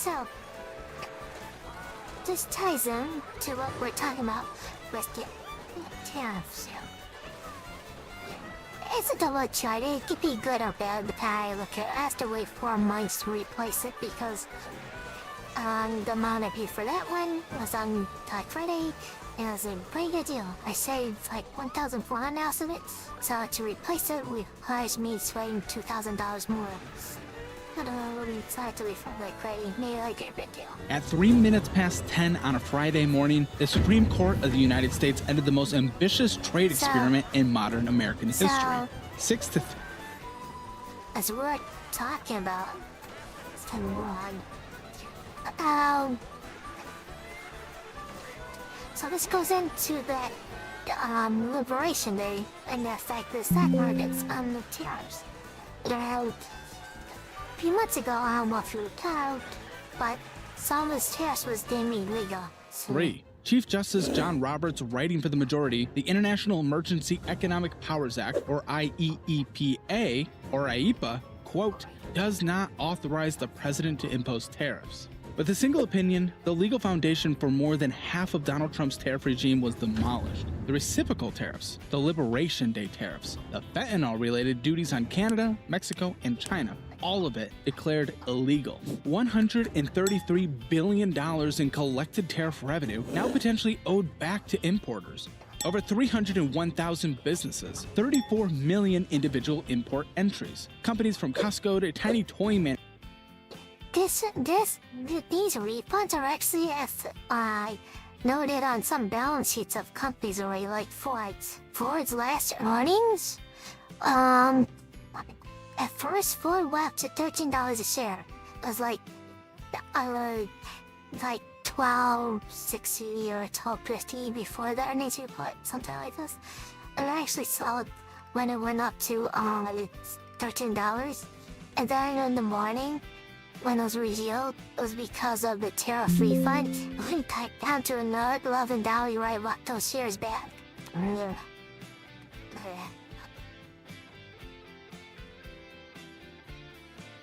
So, this ties in to what we're talking about with the tariffs. It's a double chart. It could be good or bad depending on how you look at it. I have to wait 4 months to replace it because the amount I paid for that one was on Black Friday, and it was a pretty good deal. I saved like $1,400 out of it, so to replace it requires me spending $2,000 more. I don't know, it's hard to refund like crazy. Maybe like a big deal. At 3 minutes past 10 on a Friday morning, the Supreme Court of the United States ended the most ambitious trade experiment in modern American history. 6-3. As we're talking about, it's kind of wrong. So this goes into that Liberation Day and the effect the stock markets on the tariffs. A few months ago, I don't know if you recall, but some of this tariffs was deemed illegal. 3. Chief Justice John Roberts, writing for the majority, the International Emergency Economic Powers Act, or IEEPA, or IEPA, quote, does not authorize the president to impose tariffs. With a single opinion, the legal foundation for more than half of Donald Trump's tariff regime was demolished. The reciprocal tariffs, the Liberation Day tariffs, the fentanyl-related duties on Canada, Mexico, and China, all of it declared illegal. $133 billion in collected tariff revenue now potentially owed back to importers. Over 301,000 businesses, 34 million individual import entries. Companies from Costco to tiny toy man. These refunds are actually, as I noted on some balance sheets of companies already, like Ford's last earnings. At first, Ford went up to $13 a share. It was like $12.60 or $12.50 before the earnings report, something like this. And I actually saw it when it went up to $13. And then in the morning, when it was revealed, it was because of the tariff refund. It went back down to another $11 right bought those shares back.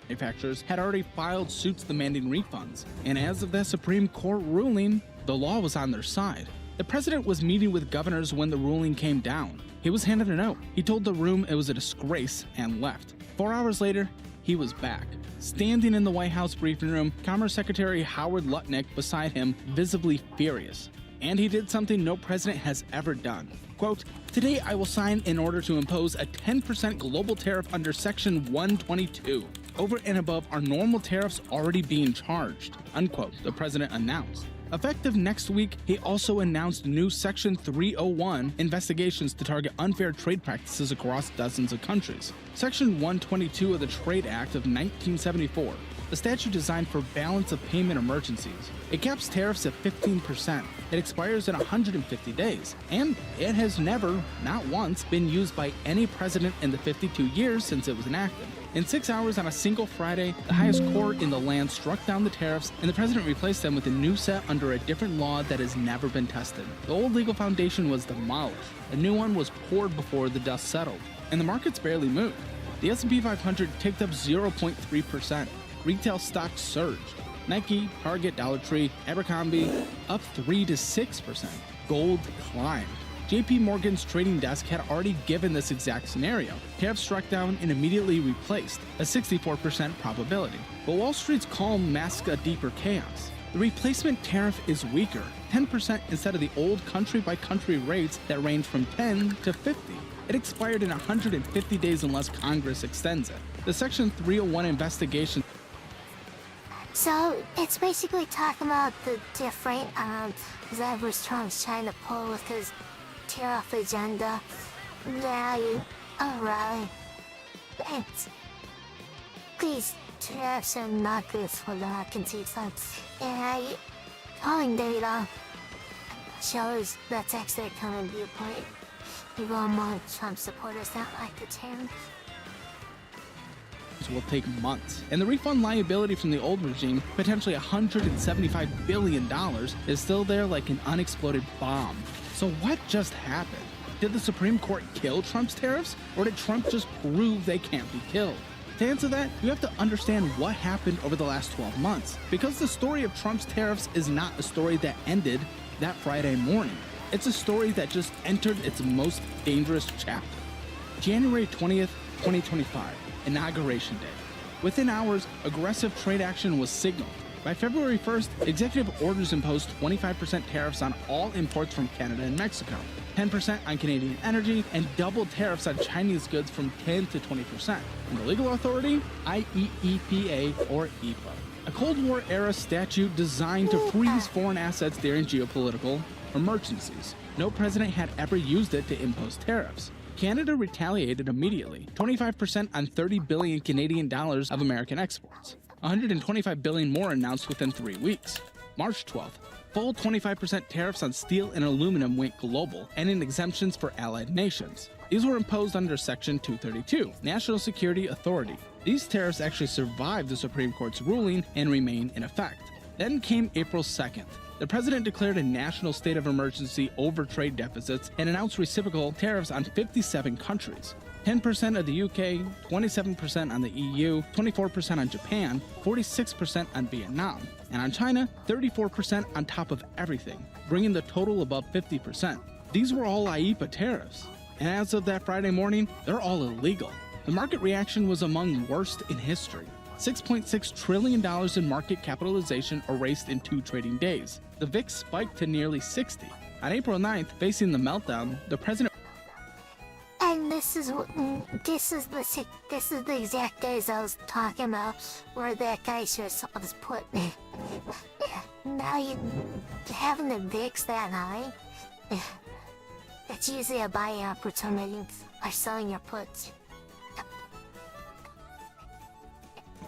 Manufacturers had already filed suits demanding refunds, and as of that Supreme Court ruling, the law was on their side. The president was meeting with governors when the ruling came down. He was handed a note. He told the room it was a disgrace and left. 4 hours later, he was back. Standing in the White House briefing room, Commerce Secretary Howard Lutnick beside him, visibly furious. And he did something no president has ever done. Quote, today I will sign in order to impose a 10% global tariff under Section 122, over and above our normal tariffs already being charged, unquote, the president announced. Effective next week, he also announced new Section 301 investigations to target unfair trade practices across dozens of countries. Section 122 of the Trade Act of 1974, a statute designed for balance of payment emergencies. It caps tariffs at 15%. It expires in 150 days, and it has never, not once, been used by any president in the 52 years since it was enacted. In 6 hours on a single Friday, the highest court in the land struck down the tariffs, and the president replaced them with a new set under a different law that has never been tested. The old legal foundation was demolished. A new one was poured before the dust settled, and the markets barely moved. The S&P 500 ticked up 0.3%. Retail stocks surged. Nike, Target, Dollar Tree, Abercrombie up 3 to 6%. Gold climbed. JP Morgan's trading desk had already given this exact scenario. Tariffs struck down and immediately replaced, a 64% probability. But Wall Street's calm masks a deeper chaos. The replacement tariff is weaker, 10% instead of the old country-by-country rates that range from 10 to 50. It expired in 150 days unless Congress extends it. The Section 301 investigation. So, it's basically talking about the different levers Trump's trying to pull with his tariff agenda. Yeah, alright. Thanks. These tariffs are not good for the American citizens. And polling data shows that's actually a common viewpoint. People among Trump supporters don't like the tariffs. Will take months, and the refund liability from the old regime, potentially $175 billion, is still there like an unexploded bomb. So what just happened? Did the Supreme Court kill Trump's tariffs, or did Trump just prove they can't be killed? To answer that, you have to understand what happened over the last 12 months, because the story of Trump's tariffs is not a story that ended that Friday morning. It's a story that just entered its most dangerous chapter. January 20th, 2025, Inauguration Day. Within hours, aggressive trade action was signaled. By February 1st, executive orders imposed 25% tariffs on all imports from Canada and Mexico, 10% on Canadian energy, and double tariffs on Chinese goods from 10 to 20%. And the legal authority? IEEPA or EPA. A Cold War era statute designed to freeze foreign assets during geopolitical emergencies. No president had ever used it to impose tariffs. Canada retaliated immediately, 25% on 30 billion Canadian dollars of American exports. 125 billion more announced within 3 weeks. March 12th, full 25% tariffs on steel and aluminum went global, and in exemptions for allied nations. These were imposed under Section 232, National Security Authority. These tariffs actually survived the Supreme Court's ruling and remain in effect. Then came April 2nd. The president declared a national state of emergency over trade deficits and announced reciprocal tariffs on 57 countries. 10% of the UK, 27% on the EU, 24% on Japan, 46% on Vietnam, and on China, 34% on top of everything, bringing the total above 50%. These were all IEEPA tariffs, and as of that Friday morning, they're all illegal. The market reaction was among worst in history. $6.6 trillion in market capitalization erased in 2 trading days. The VIX spiked to nearly 60. On April 9th, facing the meltdown, the president... And this is the exact days I was talking about where that guy should have put me. Now you having the VIX that high? It's usually a buying opportunity or selling your puts.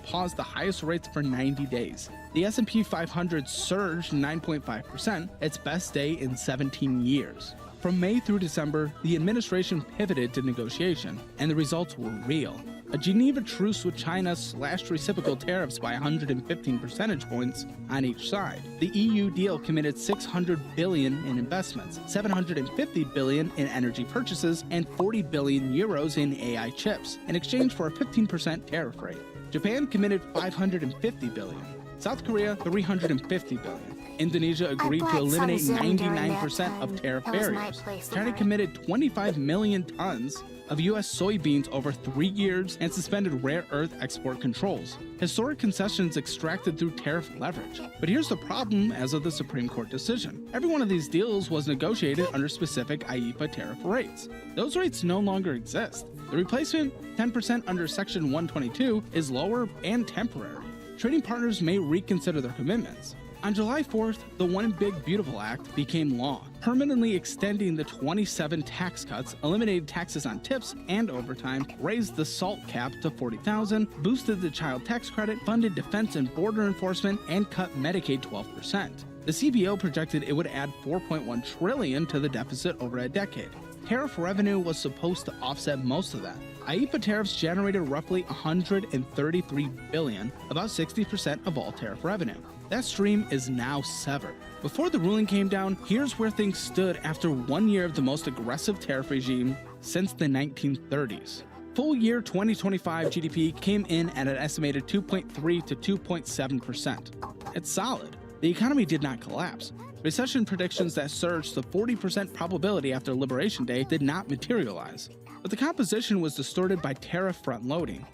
Paused the highest rates for 90 days. The S&P 500 surged 9.5%, its best day in 17 years. From May through December, the administration pivoted to negotiation, and the results were real. A Geneva truce with China slashed reciprocal tariffs by 115 percentage points on each side. The EU deal committed $600 billion in investments, $750 billion in energy purchases, and €40 billion in AI chips, in exchange for a 15% tariff rate. Japan committed $550 billion. South Korea, $350 billion. Indonesia agreed to eliminate 99% of tariff barriers. China committed 25 million tons of U.S. soybeans over 3 years and suspended rare earth export controls. Historic concessions extracted through tariff leverage. But here's the problem as of the Supreme Court decision. Every one of these deals was negotiated under specific IEEPA tariff rates. Those rates no longer exist. The replacement, 10% under Section 122, is lower and temporary. Trading partners may reconsider their commitments. On July 4th, the One Big Beautiful Act became law, permanently extending the 27 tax cuts, eliminated taxes on tips and overtime, raised the SALT cap to $40,000, boosted the child tax credit, funded defense and border enforcement, and cut Medicaid 12%. The CBO projected it would add $4.1 trillion to the deficit over a decade. Tariff revenue was supposed to offset most of that. IEEPA tariffs generated roughly $133 billion, about 60% of all tariff revenue. That stream is now severed. Before the ruling came down, here's where things stood after 1 year of the most aggressive tariff regime since the 1930s. Full year 2025 GDP came in at an estimated 2.3 to 2.7%. It's solid. The economy did not collapse. Recession predictions that surged to 40% probability after Liberation Day did not materialize. But the composition was distorted by tariff front-loading.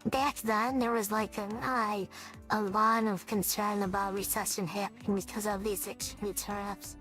Back then there was like a lot of concern about recession happening because of these extreme tariffs.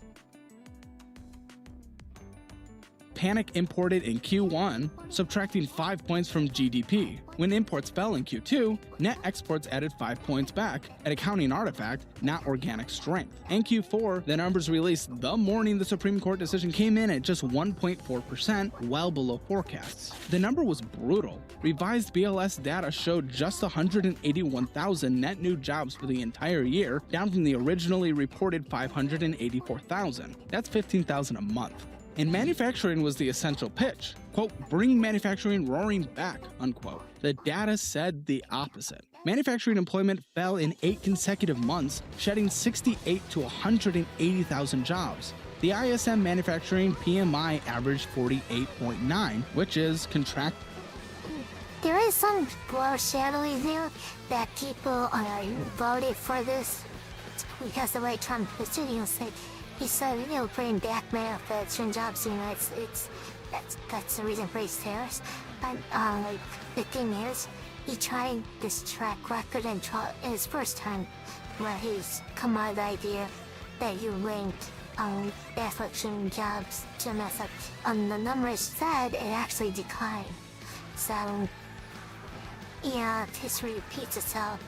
Panic imported in Q1, subtracting 5 points from GDP. When imports fell in Q2, net exports added 5 points back, an accounting artifact, not organic strength. In Q4, the numbers released the morning the Supreme Court decision came in at just 1.4%, well below forecasts. The number was brutal. Revised BLS data showed just 181,000 net new jobs for the entire year, down from the originally reported 584,000. That's 15,000 a month. And manufacturing was the essential pitch. Quote, bringing manufacturing roaring back, unquote. The data said the opposite. Manufacturing employment fell in 8 consecutive months, shedding 68 to 180,000 jobs. The ISM manufacturing PMI averaged 48.9, which is there is some foreshadowing there that people voted for this because the way Trump said, he said, bring back manufacturing jobs in the United States. That's the reason for his tariffs. But the thing is, he tried this track record in his first time, where he's come out with the idea that you linked manufacturing jobs to mess up. The numbers said it actually declined. So, yeah, history repeats itself.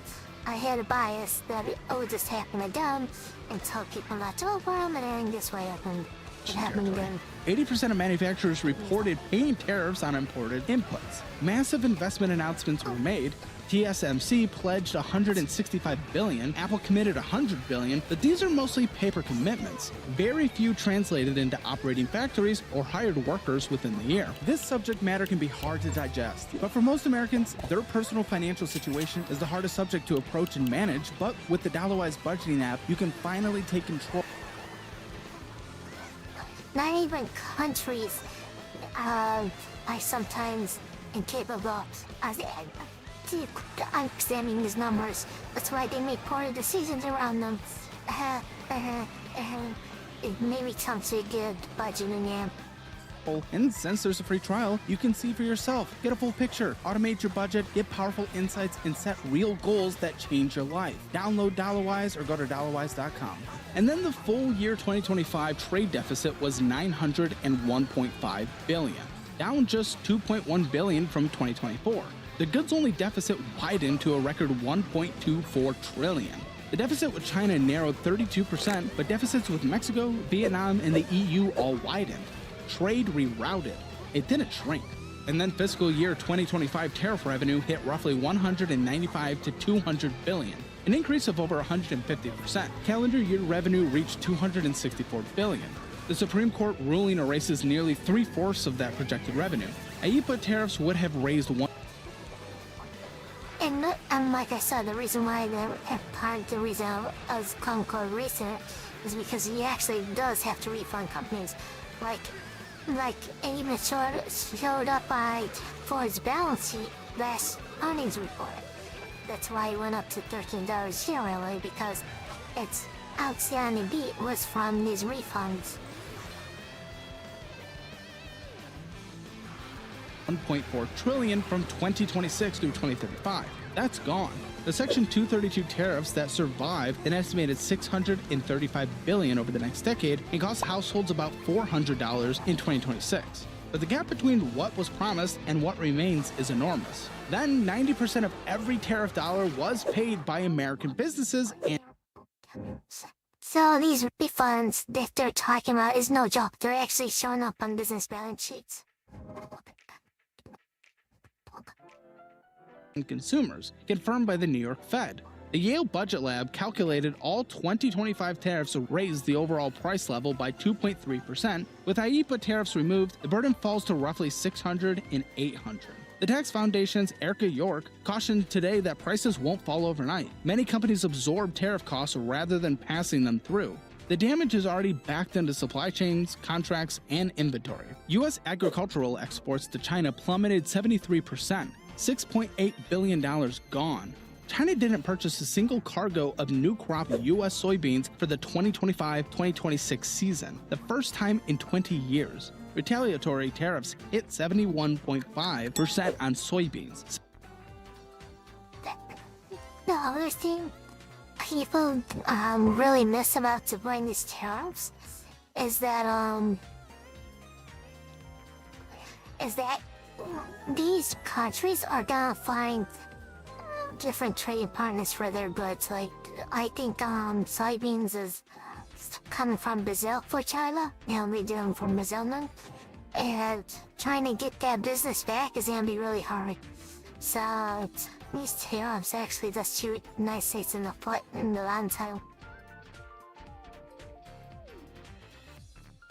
I had a bias that this happened to them and told people not to overwhelm, and then guess what happened? It happened again. 80% of manufacturers reported paying tariffs on imported inputs. Massive investment announcements were made. TSMC pledged $165 billion, Apple committed $100 billion, but these are mostly paper commitments. Very few translated into operating factories or hired workers within the year. This subject matter can be hard to digest, but for most Americans, their personal financial situation is the hardest subject to approach and manage, but with the Dollarwise budgeting app, you can finally take control. Not even countries are sometimes incapable of understanding these numbers. That's why they make poor decisions around them. Maybe some say good budgeting app. And since there's a free trial, you can see for yourself, get a full picture, automate your budget, get powerful insights, and set real goals that change your life. Download Dollarwise or go to dollarwise.com. And then the full year 2025 trade deficit was $901.5 billion, down just $2.1 billion from 2024. The goods-only deficit widened to a record $1.24 trillion. The deficit with China narrowed 32%, but deficits with Mexico, Vietnam, and the EU all widened. Trade rerouted. It didn't shrink. And then fiscal year 2025 tariff revenue hit roughly $195 to $200 billion, an increase of over 150%. Calendar year revenue reached $264 billion. The Supreme Court ruling erases nearly 3/4 of that projected revenue. IEEPA tariffs would have raised one. And like I said, the reason why the reason I was Concord recent is because he actually does have to refund companies. Like even showed up by Ford's balance sheet last earnings report. That's why it went up to $13 yearly, because its outstanding beat was from these refunds. $1.4 trillion from 2026 through 2035. That's gone. The Section 232 tariffs that survived an estimated $635 billion over the next decade and cost households about $400 in 2026. But the gap between what was promised and what remains is enormous. Then 90% of every tariff dollar was paid by American businesses, and so these refunds that they're talking about is no joke. They're actually showing up on business balance sheets. and consumers, confirmed by the New York Fed. The Yale Budget Lab calculated all 2025 tariffs raised the overall price level by 2.3%. With IEEPA tariffs removed, the burden falls to roughly $600 and $800. The Tax Foundation's Erica York cautioned today that prices won't fall overnight. Many companies absorb tariff costs rather than passing them through. The damage is already backed into supply chains, contracts, and inventory. U.S. agricultural exports to China plummeted 73%, $6.8 billion gone. China didn't purchase a single cargo of new crop U.S. soybeans for the 2025-2026 season, the first time in 20 years. Retaliatory tariffs hit 71.5% on soybeans. The other thing people really miss about avoiding these tariffs is that these countries are gonna find different trading partners for their goods. Like, I think soybeans is coming from Brazil for China. They'll be doing from Brazil now. And trying to get that business back is gonna be really hard. So these tariffs actually just shoot the United States in the foot in the long time.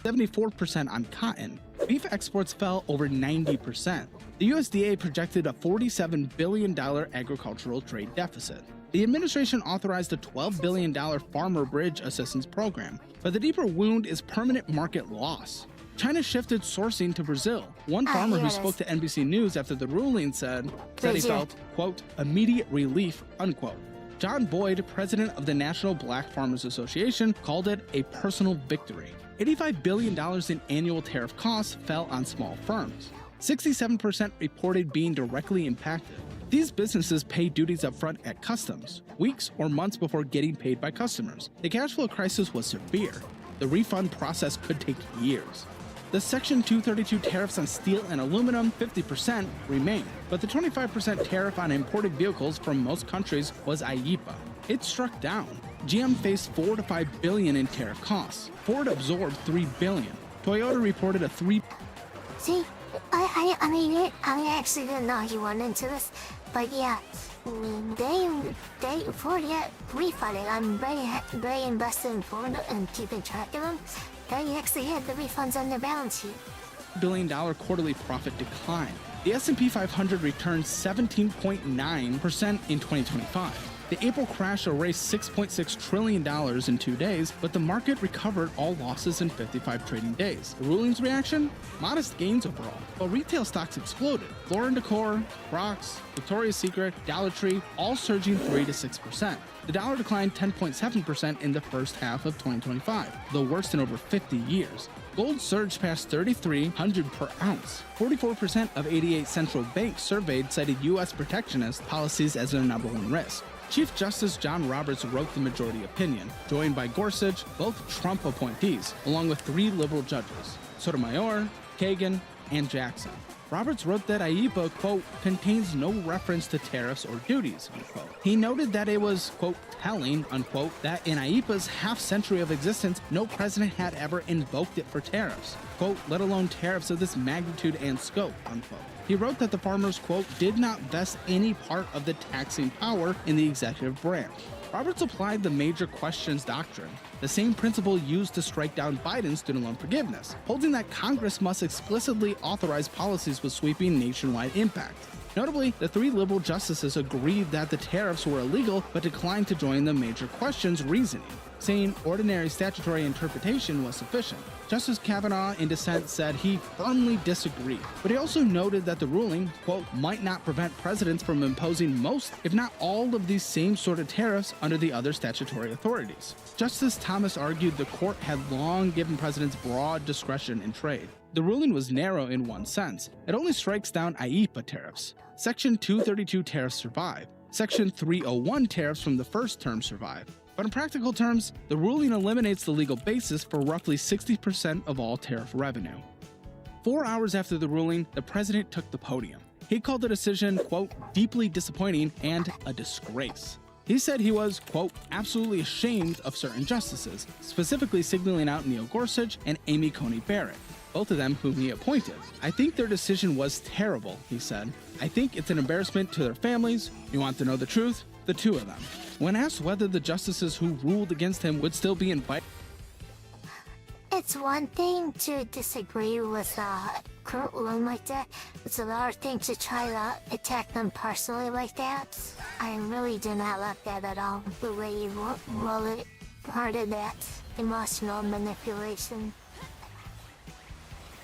74% on cotton. Beef exports fell over 90%. The USDA projected a $47 billion agricultural trade deficit. The administration authorized a $12 billion farmer bridge assistance program, but the deeper wound is permanent market loss. China shifted sourcing to Brazil. One farmer who spoke to NBC News after the ruling said he felt, quote, immediate relief, unquote. John Boyd, president of the National Black Farmers Association, called it a personal victory. $85 billion in annual tariff costs fell on small firms. 67% reported being directly impacted. These businesses pay duties up front at customs, weeks or months before getting paid by customers. The cash flow crisis was severe. The refund process could take years. The Section 232 tariffs on steel and aluminum, 50%, remain, but the 25% tariff on imported vehicles from most countries was IEEPA. It struck down. GM faced $4 to $5 billion in tariff costs. Ford absorbed $3 billion. Toyota reported a $3. See, I actually didn't know he went into this, but yeah, Ford got refunded. I'm very invested in Ford and keeping track of them. They actually had the refunds on their balance sheet. $1 billion quarterly profit decline. The S&P 500 returned 17.9% in 2025. The April crash erased $6.6 trillion in 2 days, but the market recovered all losses in 55 trading days. The ruling's reaction? Modest gains overall, while retail stocks exploded. Floor & Decor, Crocs, Victoria's Secret, Dollar Tree, all surging 3 to 6%. The dollar declined 10.7% in the first half of 2025, the worst in over 50 years. Gold surged past $3,300 per ounce. 44% of 88 central banks surveyed cited U.S. protectionist policies as their number one risk. Chief Justice John Roberts wrote the majority opinion, joined by Gorsuch, both Trump appointees, along with 3 liberal judges, Sotomayor, Kagan, and Jackson. Roberts wrote that IEEPA, quote, contains no reference to tariffs or duties, unquote. He noted that it was, quote, telling, unquote, that in IEEPA's half-century of existence, no president had ever invoked it for tariffs, quote, let alone tariffs of this magnitude and scope, unquote. He wrote that the farmers, quote, did not vest any part of the taxing power in the executive branch. Roberts applied the major questions doctrine, the same principle used to strike down Biden's student loan forgiveness, holding that Congress must explicitly authorize policies with sweeping nationwide impact. Notably, the 3 liberal justices agreed that the tariffs were illegal but declined to join the major questions reasoning, saying ordinary statutory interpretation was sufficient. Justice Kavanaugh, in dissent, said he firmly disagreed, but he also noted that the ruling, quote, might not prevent presidents from imposing most, if not all, of these same sort of tariffs under the other statutory authorities. Justice Thomas argued the court had long given presidents broad discretion in trade. The ruling was narrow in one sense. It only strikes down IEEPA tariffs. Section 232 tariffs survive. Section 301 tariffs from the first term survive. But in practical terms, the ruling eliminates the legal basis for roughly 60% of all tariff revenue. 4 hours after the ruling, the president took the podium. He called the decision, quote, deeply disappointing and a disgrace. He said he was, quote, absolutely ashamed of certain justices, specifically signaling out Neil Gorsuch and Amy Coney Barrett, both of them whom he appointed. I think their decision was terrible, he said. I think it's an embarrassment to their families. You want to know the truth? The 2 of them. When asked whether the justices who ruled against him would still be invited, it's one thing to disagree with courtroom like that. It's another thing to try to attack them personally like that. I really do not like that at all. The way you worded that emotional manipulation.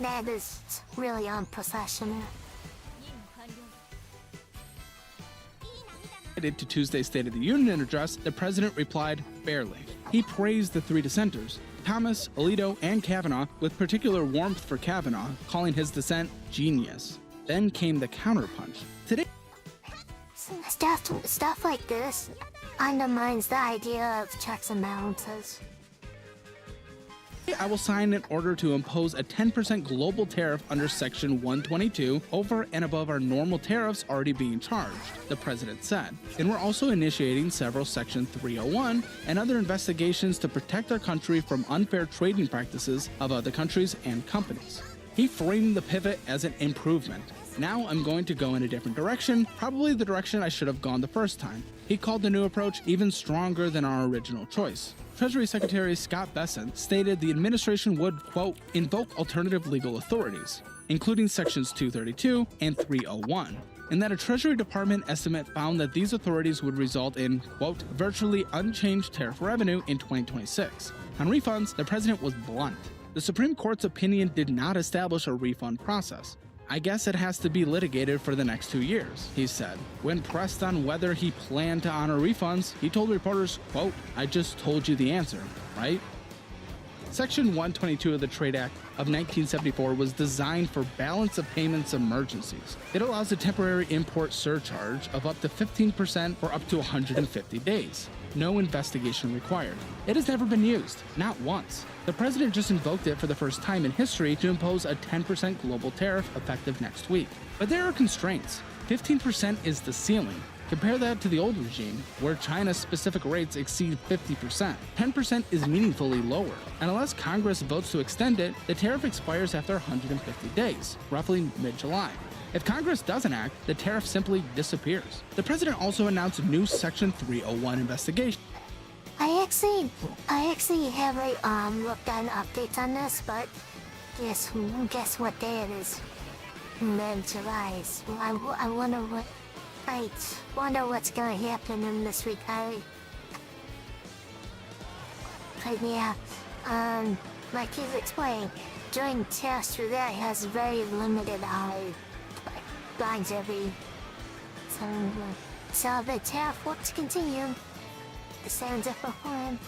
That is really unprofessional. to Tuesday's State of the Union address, the president replied, barely. He praised the 3 dissenters, Thomas, Alito, and Kavanaugh, with particular warmth for Kavanaugh, calling his dissent genius. Then came the counterpunch. Today, Stuff like this undermines the idea of checks and balances. I will sign an order to impose a 10% global tariff under Section 122 over and above our normal tariffs already being charged, the president said. And we're also initiating several Section 301 and other investigations to protect our country from unfair trading practices of other countries and companies. He framed the pivot as an improvement. Now I'm going to go in a different direction, probably the direction I should have gone the first time. He called the new approach even stronger than our original choice. Treasury Secretary Scott Bessent stated the administration would, quote, invoke alternative legal authorities, including Sections 232 and 301, and that a Treasury Department estimate found that these authorities would result in, quote, virtually unchanged tariff revenue in 2026. On refunds, the president was blunt. The Supreme Court's opinion did not establish a refund process. "I guess it has to be litigated for the next 2 years," he said. When pressed on whether he planned to honor refunds, he told reporters, quote, "I just told you the answer, right?" Section 122 of the Trade Act of 1974 was designed for balance of payments emergencies. It allows a temporary import surcharge of up to 15% for up to 150 days. No investigation required. It has never been used, not once. The president just invoked it for the first time in history to impose a 10% global tariff effective next week. But there are constraints. 15% is the ceiling. Compare that to the old regime, where China's specific rates exceed 50%. 10% is meaningfully lower, and unless Congress votes to extend it, the tariff expires after 150 days, roughly mid-July. If Congress doesn't act, the tariff simply disappears. The president also announced a new Section 301 investigation. I actually haven't looked on updates on this, but guess what day it is? Mid-July. So I wonder what's gonna happen in this week. But yeah, like he's explained, joining tariffs through that has very limited lines every. So the tariff will continue. The same different one.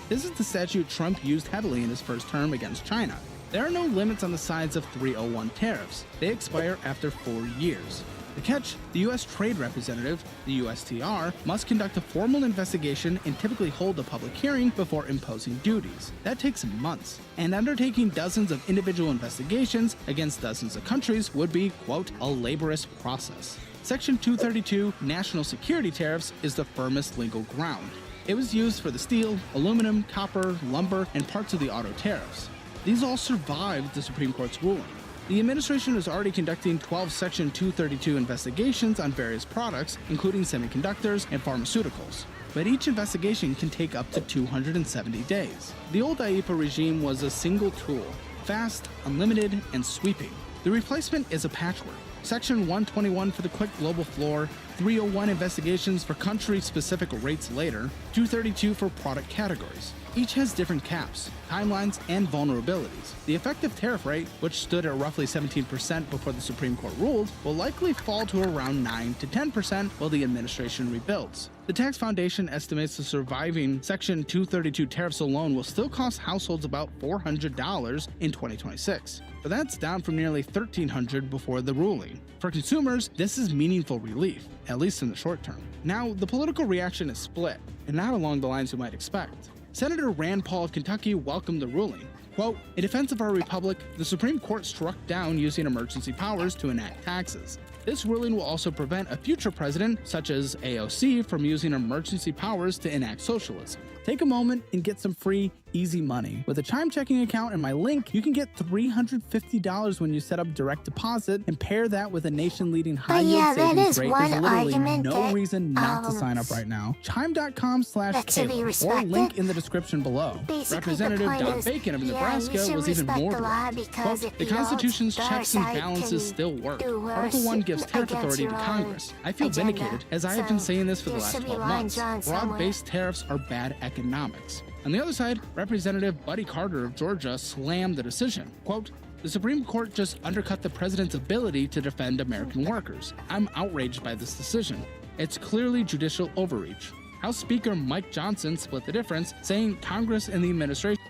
This is the statute Trump used heavily in his first term against China. There are no limits on the size of 301 tariffs. They expire after 4 years. The catch, the U.S. Trade Representative, the USTR, must conduct a formal investigation and typically hold a public hearing before imposing duties. That takes months, and undertaking dozens of individual investigations against dozens of countries would be, quote, a laborious process. Section 232, National Security Tariffs, is the firmest legal ground. It was used for the steel, aluminum, copper, lumber, and parts of the auto tariffs. These all survived the Supreme Court's ruling. The administration is already conducting 12 Section 232 investigations on various products, including semiconductors and pharmaceuticals. But each investigation can take up to 270 days. The old IEEPA regime was a single tool, fast, unlimited, and sweeping. The replacement is a patchwork. Section 121 for the quick global floor, 301 investigations for country-specific rates later, 232 for product categories. Each has different caps, timelines, and vulnerabilities. The effective tariff rate, which stood at roughly 17% before the Supreme Court ruled, will likely fall to around 9 to 10% while the administration rebuilds. The Tax Foundation estimates the surviving Section 232 tariffs alone will still cost households about $400 in 2026, but that's down from nearly $1,300 before the ruling. For consumers, this is meaningful relief, at least in the short term. Now, the political reaction is split, and not along the lines you might expect. Senator Rand Paul of Kentucky welcomed the ruling. Quote, "In defense of our republic, the Supreme Court struck down using emergency powers to enact taxes. This ruling will also prevent a future president, such as AOC, from using emergency powers to enact socialism. Take a moment and get some free, easy money. With a Chime checking account and my link, you can get $350 when you set up direct deposit and pair that with a nation-leading high-yield savings rate. There's literally no reason not to sign up right now. Chime.com/Caleb or link in the description below. Representative Bacon of Nebraska was even more direct. Quote, "The Constitution's checks and balances still work. Article 1 gives tariff authority to Congress. I feel vindicated, as I have been saying this for the last 12 months. Broad-based tariffs are bad economics." On the other side, Representative Buddy Carter of Georgia slammed the decision. Quote, "The Supreme Court just undercut the president's ability to defend American workers. I'm outraged by this decision. It's clearly judicial overreach." House Speaker Mike Johnson split the difference, saying Congress and the administration.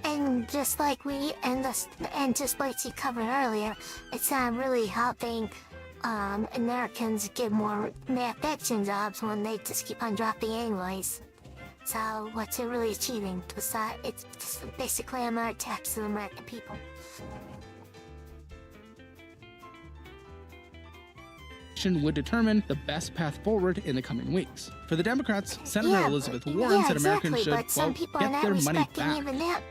And just like you covered earlier, it's not really helping Americans get more manufacturing jobs when they just keep on dropping anyways. So what's it really achieving? It's just basically a more tax to the American people. Would determine the best path forward in the coming weeks. For the Democrats, Senator Elizabeth Warren said Americans should, quote, "get their money back."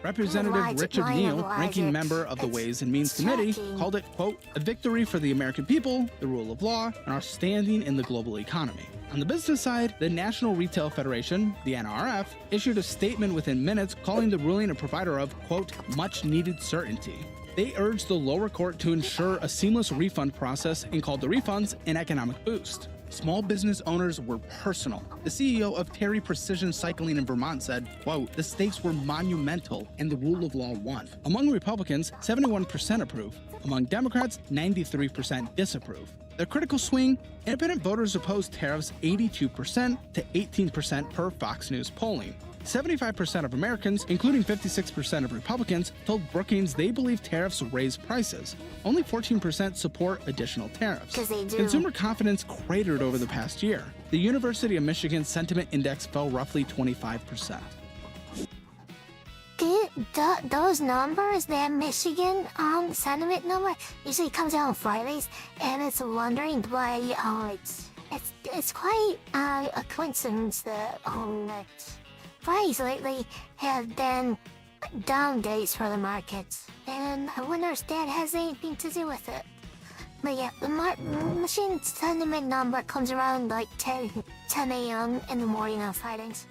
Representative Richard Neal, ranking member of the Ways and Means Committee, called it, quote, "a victory for the American people, the rule of law, and our standing in the global economy." On the business side, the National Retail Federation, the NRF, issued a statement within minutes calling the ruling a provider of, quote, "much-needed certainty." They urged the lower court to ensure a seamless refund process and called the refunds an economic boost. Small business owners were personal. The CEO of Terry Precision Cycling in Vermont said, quote, "The stakes were monumental and the rule of law won." Among Republicans, 71% approve. Among Democrats, 93% disapprove. The critical swing, independent voters opposed tariffs 82% to 18% per Fox News polling. 75% of Americans, including 56% of Republicans, told Brookings they believe tariffs raise prices. Only 14% support additional tariffs. 'Cause they do. Consumer confidence cratered over the past year. The University of Michigan Sentiment Index fell roughly 25%. Those numbers, that Michigan sentiment number, usually comes out on Fridays, and it's wondering why it's quite a coincidence that Fridays lately have been down days for the markets, and I wonder if that has anything to do with it. But yeah, the Michigan sentiment number comes around like 10 a.m. in the morning on Fridays.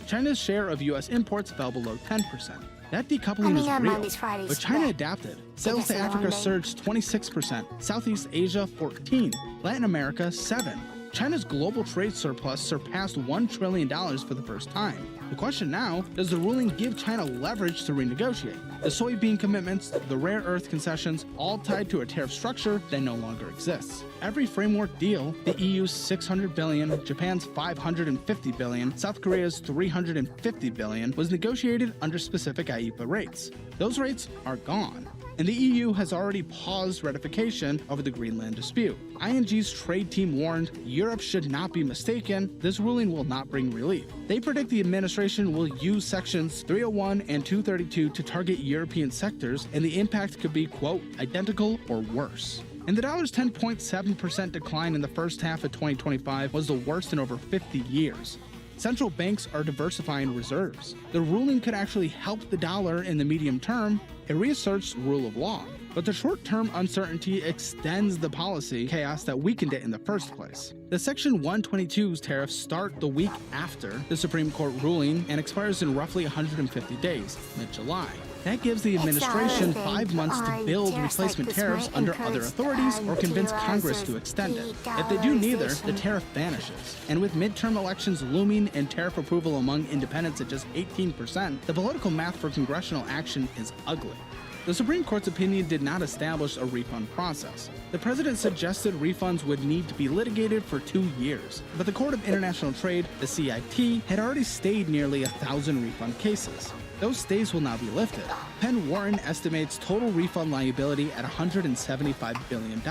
China's share of U.S. imports fell below 10%. That decoupling is on real, Mondays, Fridays, but China but adapted. Sales it's to a long Africa day. surged 26%, Southeast Asia 14%, Latin America 7%. China's global trade surplus surpassed $1 trillion for the first time. The question now, does the ruling give China leverage to renegotiate? The soybean commitments, the rare earth concessions, all tied to a tariff structure that no longer exists. Every framework deal, the EU's $600 billion, Japan's $550 billion, South Korea's $350 billion, was negotiated under specific IEEPA rates. Those rates are gone, and the EU has already paused ratification over the Greenland dispute. ING's trade team warned Europe should not be mistaken, this ruling will not bring relief. They predict the administration will use sections 301 and 232 to target European sectors, and the impact could be, quote, identical or worse. And the dollar's 10.7% decline in the first half of 2025 was the worst in over 50 years. Central banks are diversifying reserves. The ruling could actually help the dollar in the medium term. It reasserts rule of law. But the short-term uncertainty extends the policy chaos that weakened it in the first place. The Section 122's tariffs start the week after the Supreme Court ruling and expires in roughly 150 days, mid-July. That gives the administration 5 months to build replacement tariffs under other authorities or convince Congress to extend it. If they do neither, the tariff vanishes. And with midterm elections looming and tariff approval among independents at just 18%, the political math for congressional action is ugly. The Supreme Court's opinion did not establish a refund process. The president suggested refunds would need to be litigated for 2 years, but the Court of International Trade, the CIT, had already stayed nearly 1,000 refund cases. Those stays will now be lifted. Penn Warren estimates total refund liability at $175 billion.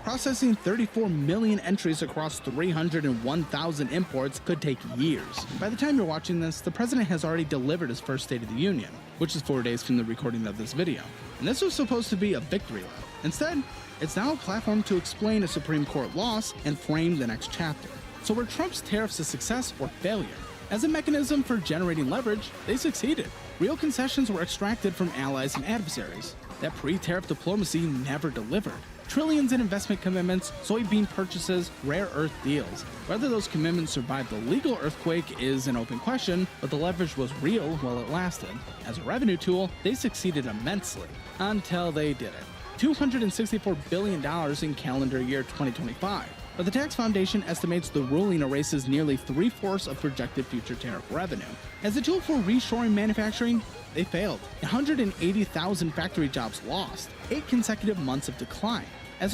Processing 34 million entries across 301,000 imports could take years. By the time you're watching this, the president has already delivered his first State of the Union, which is 4 days from the recording of this video. And this was supposed to be a victory lap. Instead, it's now a platform to explain a Supreme Court loss and frame the next chapter. So were Trump's tariffs a success or failure? As a mechanism for generating leverage, they succeeded. Real concessions were extracted from allies and adversaries. That pre-tariff diplomacy never delivered. Trillions in investment commitments, soybean purchases, rare earth deals. Whether those commitments survived the legal earthquake is an open question, but the leverage was real while it lasted. As a revenue tool, they succeeded immensely. Until they didn't. $264 billion in calendar year 2025. But the Tax Foundation estimates the ruling erases nearly 3/4 of projected future tariff revenue. As a tool for reshoring manufacturing, they failed. 180,000 factory jobs lost. 8 consecutive months of decline. As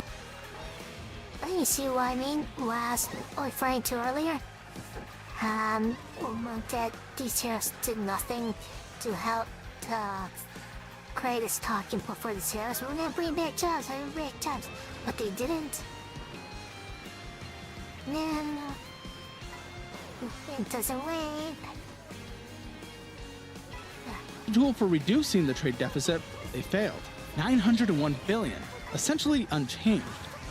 You see what I mean? Was referring to earlier? That these tariffs did nothing to help create this talking point for the tariffs. We're gonna bring back jobs, but they didn't. No, it doesn't wait. a tool for reducing the trade deficit, they failed. $901 billion, essentially unchanged.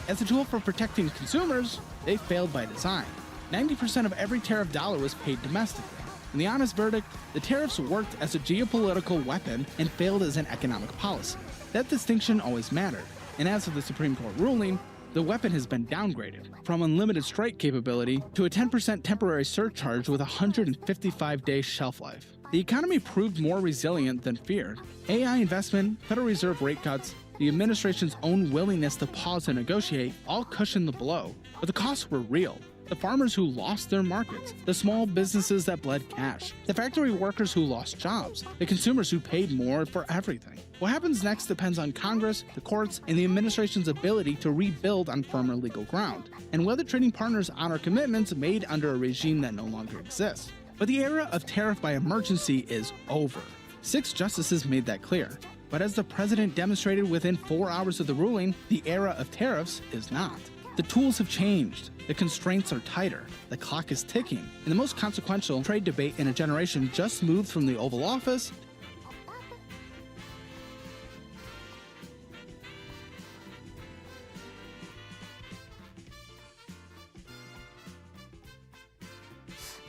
As a tool for protecting consumers, they failed by design. 90% of every tariff dollar was paid domestically. In the honest verdict, the tariffs worked as a geopolitical weapon and failed as an economic policy. That distinction always mattered, and as of the Supreme Court ruling, the weapon has been downgraded from unlimited strike capability to a 10% temporary surcharge with a 155-day shelf life. The economy proved more resilient than feared. AI investment, Federal Reserve rate cuts, the administration's own willingness to pause and negotiate all cushioned the blow, but the costs were real. The farmers who lost their markets, the small businesses that bled cash, the factory workers who lost jobs, the consumers who paid more for everything. What happens next depends on Congress, the courts, and the administration's ability to rebuild on firmer legal ground, and whether trading partners honor commitments made under a regime that no longer exists. But the era of tariff by emergency is over. 6 justices made that clear. But as the president demonstrated within 4 hours of the ruling, the era of tariffs is not. The tools have changed, the constraints are tighter, the clock is ticking, and the most consequential trade debate in a generation just moved from the Oval Office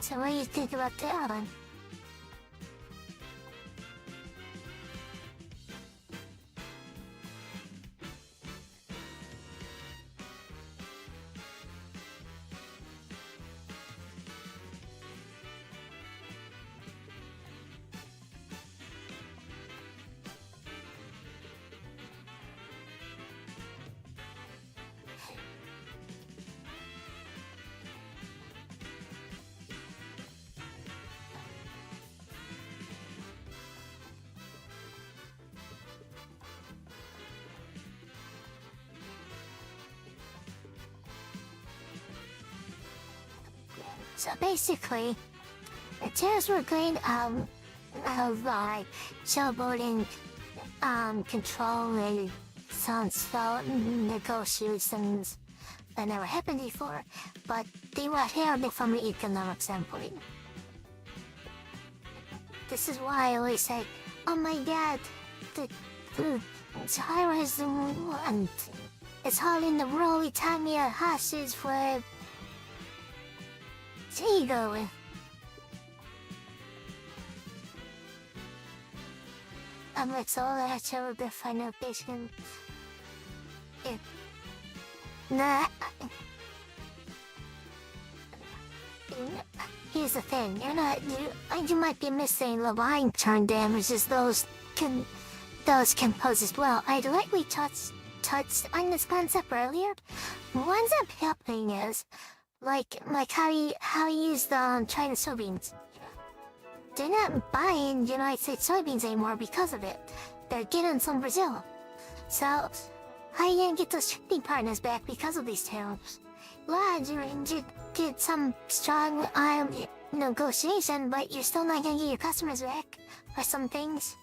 So what do you think about that one? So basically, the tariffs were going by showboating control and some slow negotiations that never happened before, but they were held from an economic standpoint. This is why I always say, oh my god, the tariffs and it's all in the world, we tie me a hostage for there you go. I'm like so that show the final patient. Nah. Here's the thing, you might be missing the line turn damages, those can pose as well. I'd lightly touched on this concept earlier. What ends up happening is like how you use the China soybeans. They're not buying United States soybeans anymore because of it. They're getting some Brazil. So how are you gonna get those trading partners back because of these tariffs? Well, you get some strong negotiation, but you're still not gonna get your customers back for some things.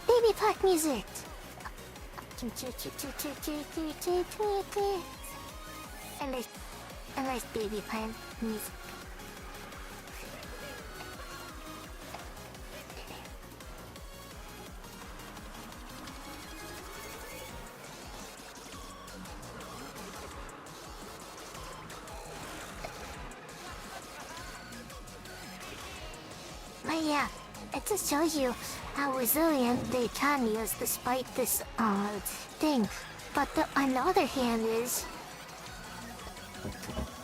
Baby park music. I like baby park music. But yeah, it just shows you how resilient the economy is despite this thing. But on the other hand is,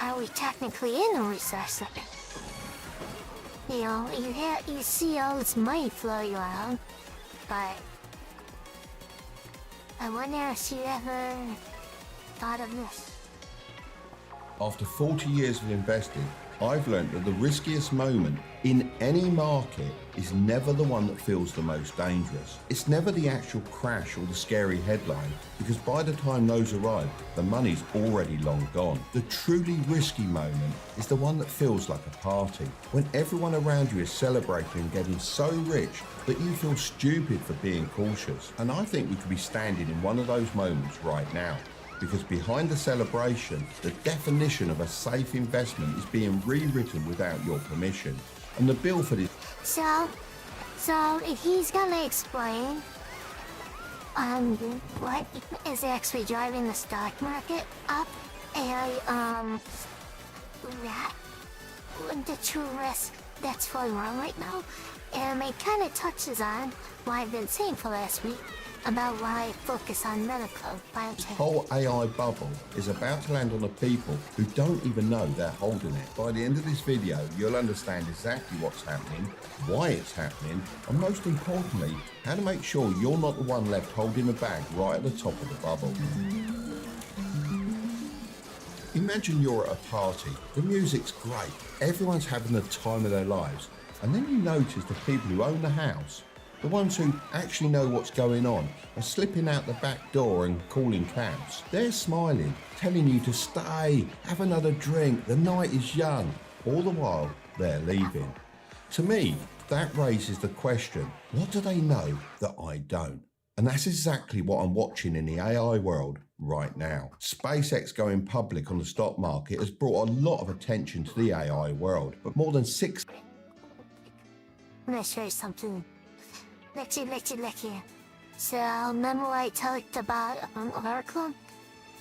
are we technically in a recession? You see all this money flowing around, but I wonder if you ever thought of this. After 40 years of investing, I've learned that the riskiest moment in any market is never the one that feels the most dangerous. It's never the actual crash or the scary headline, because by the time those arrive, the money's already long gone. The truly risky moment is the one that feels like a party, when everyone around you is celebrating and getting so rich that you feel stupid for being cautious. And I think we could be standing in one of those moments right now. Because behind the celebration, the definition of a safe investment is being rewritten without your permission. And the bill for this... So if he's gonna explain what is actually driving the stock market up, and that the true risk that's going wrong right now, and it kind of touches on what I've been saying for last week about why I focus on medical biotech. The whole AI bubble is about to land on the people who don't even know they're holding it. By the end of this video, you'll understand exactly what's happening, why it's happening, and most importantly, how to make sure you're not the one left holding the bag right at the top of the bubble. Imagine you're at a party, the music's great, everyone's having the time of their lives, and then you notice the people who own the house, the ones who actually know what's going on, are slipping out the back door and calling cabs. They're smiling, telling you to stay, have another drink, the night is young. All the while, they're leaving. To me, that raises the question, what do they know that I don't? And that's exactly what I'm watching in the AI world right now. SpaceX going public on the stock market has brought a lot of attention to the AI world, but more than 6... I'm gonna show you something. Look here. So, remember what I talked about Oracle?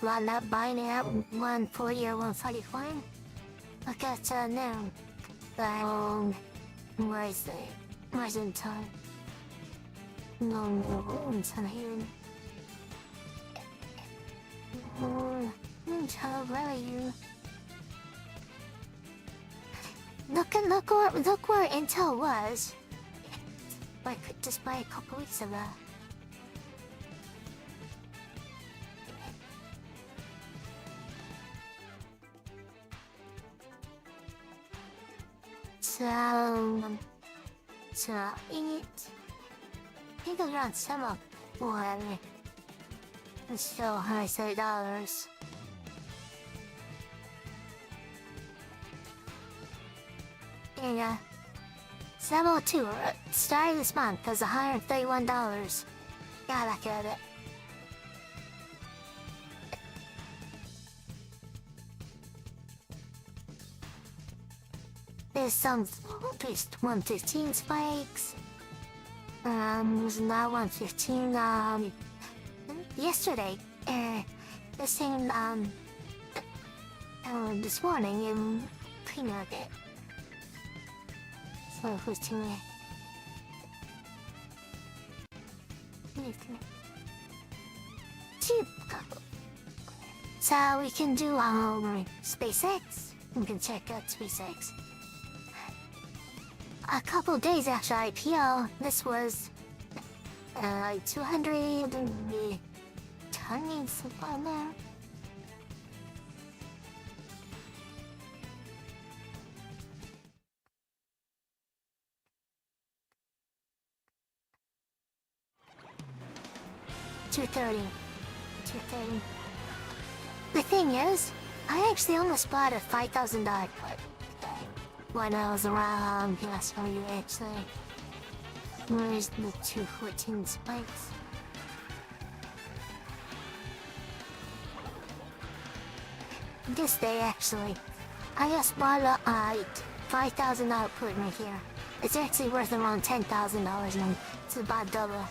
About not buying it at 140 or 141? Look at now. Where's in time? No, it's not here. Where are you? Look where Intel was. Just by a couple weeks ago. So I think around summer one. It's still $130. Yeah. 702 starting this month was $131. Gotta look at it. There's some 115 spikes. There's not 115. Yesterday, this thing, this morning in pre-market. So who's to me? Cheap. So we can do SpaceX. We can check out SpaceX. A couple days after IPO, this was 200 tons something there. $230. The thing is, I actually almost bought a $5,000 put when I was around PSW actually. Where's the 214 spikes? This day actually, I just bought a $5,000 put right here. It's actually worth around $10,000 and it's about double.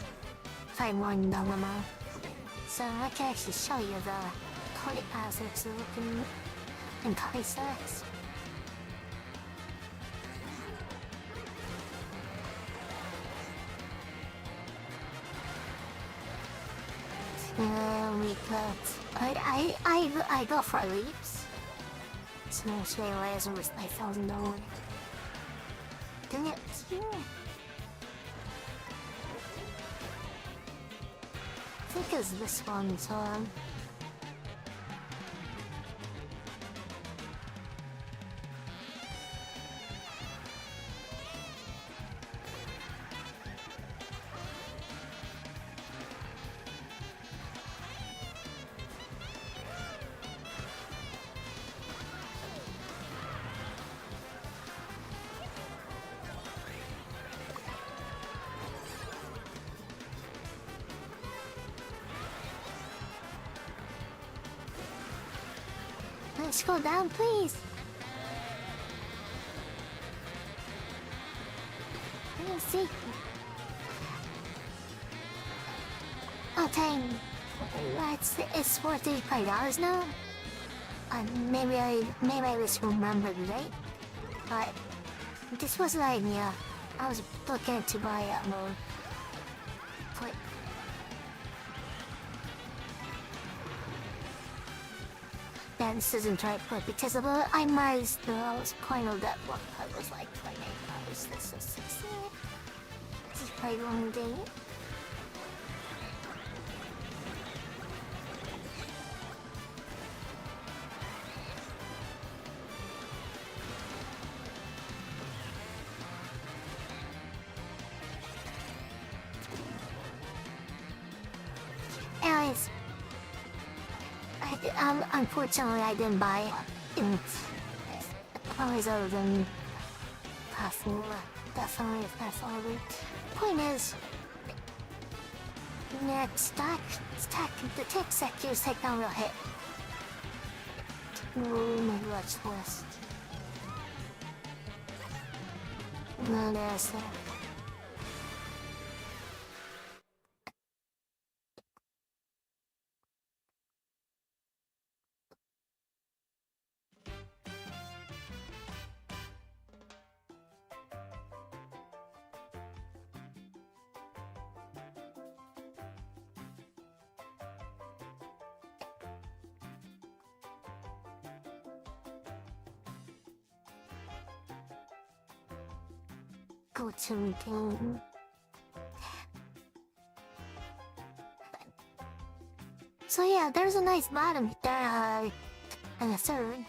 $5 million amount. So I can actually show you the credit assets looking in SpaceX. We got I go for leaps. So I'm saying laser was $5,000. Dang it, yeah. I think it's this one, so let's go down, please. I don't see. Oh, time, it's worth $85 now. Maybe I just remembered right, but this was the idea. I was looking to buy that mode. But yeah, this isn't right, but because of it, I might as well point out that one. I was like $28. This is 60. This is quite a long day. Anyways, unfortunately, I didn't buy it. Always other than possible, definitely if that's all the point is, the tech sector is taking a real hit. Ooh, maybe watch this. No, there's that. Go to redeem. So yeah, there's a nice bottom there, and a third.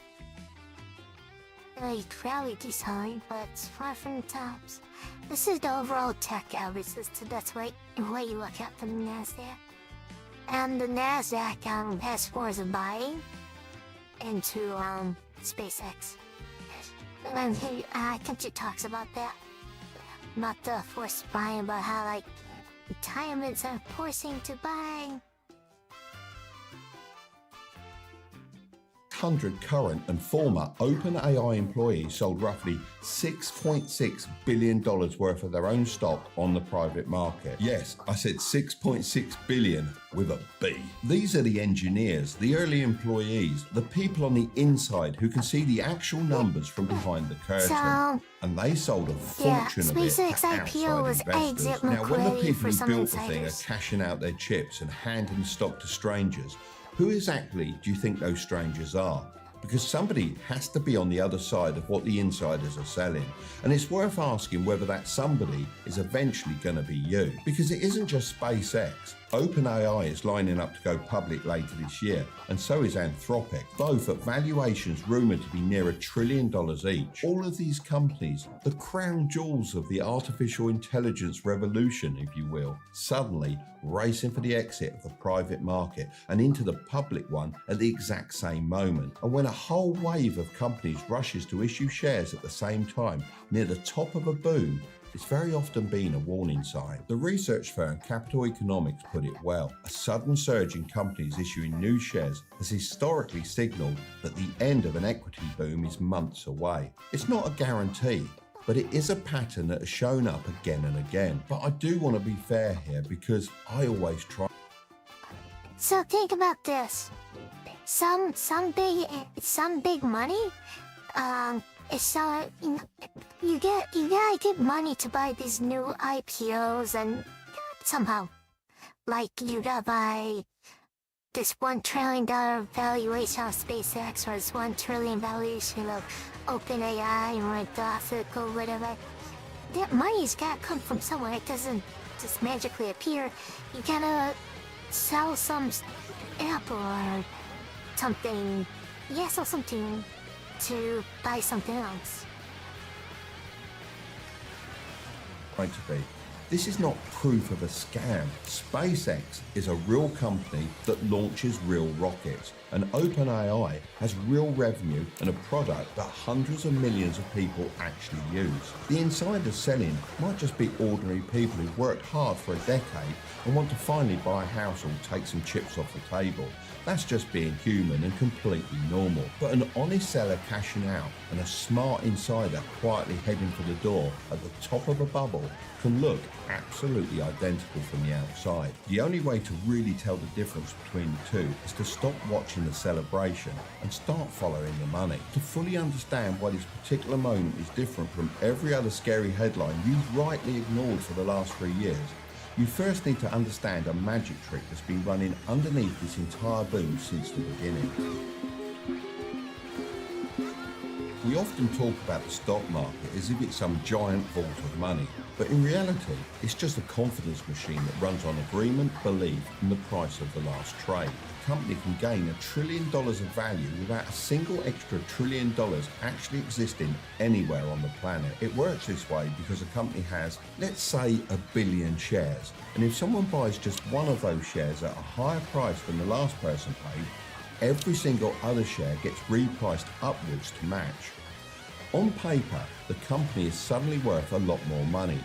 Like rally design, but it's far from the tops. This is the overall tech average, so that's what you look at from the NASDAQ. And the NASDAQ has scores of buying into SpaceX. And I think it talks about that. Not the forced buying, about how like retirements are forcing to buy. 100 current and former OpenAI employees sold roughly $6.6 billion worth of their own stock on the private market. Yes, I said 6.6 billion with a B. These are the engineers, the early employees, the people on the inside who can see the actual numbers from behind the curtain. And they sold a fortune of it to outside investors. Now, when the people who built the thing are cashing out their chips and handing the stock to strangers, who exactly do you think those strangers are? Because somebody has to be on the other side of what the insiders are selling. And it's worth asking whether that somebody is eventually going to be you. Because it isn't just SpaceX. OpenAI is lining up to go public later this year, and so is Anthropic, both at valuations rumoured to be near $1 trillion each. All of these companies, the crown jewels of the artificial intelligence revolution, if you will, suddenly racing for the exit of the private market and into the public one at the exact same moment. And when a whole wave of companies rushes to issue shares at the same time near the top of a boom, it's very often been a warning sign. The research firm Capital Economics put it well. A sudden surge in companies issuing new shares has historically signalled that the end of an equity boom is months away. It's not a guarantee, but it is a pattern that has shown up again and again. But I do want to be fair here because I always try. So think about this. Some big money, so you gotta get money to buy these new IPOs, and somehow, like you gotta buy this $1 trillion valuation of SpaceX, or this $1 trillion valuation of OpenAI, or Anthropic, or whatever. That money's gotta come from somewhere. It doesn't just magically appear. You gotta sell some Apple or something. Yeah, sell something to buy something else. To be. This is not proof of a scam. SpaceX is a real company that launches real rockets, and OpenAI has real revenue and a product that hundreds of millions of people actually use. The insiders selling might just be ordinary people who've worked hard for a decade and want to finally buy a house or take some chips off the table. That's just being human and completely normal. But an honest seller cashing out and a smart insider quietly heading for the door at the top of a bubble can look absolutely identical from the outside. The only way to really tell the difference between the two is to stop watching the celebration and start following the money. To fully understand why this particular moment is different from every other scary headline you've rightly ignored for the last 3 years, you first need to understand a magic trick that's been running underneath this entire boom since the beginning. We often talk about the stock market as if it's some giant vault of money, but in reality, it's just a confidence machine that runs on agreement, belief, and the price of the last trade. A company can gain $1 trillion of value without a single extra $1 trillion actually existing anywhere on the planet. It works this way because a company has, let's say, 1 billion shares, and if someone buys just one of those shares at a higher price than the last person paid, every single other share gets repriced upwards to match. On paper, the company is suddenly worth a lot more money.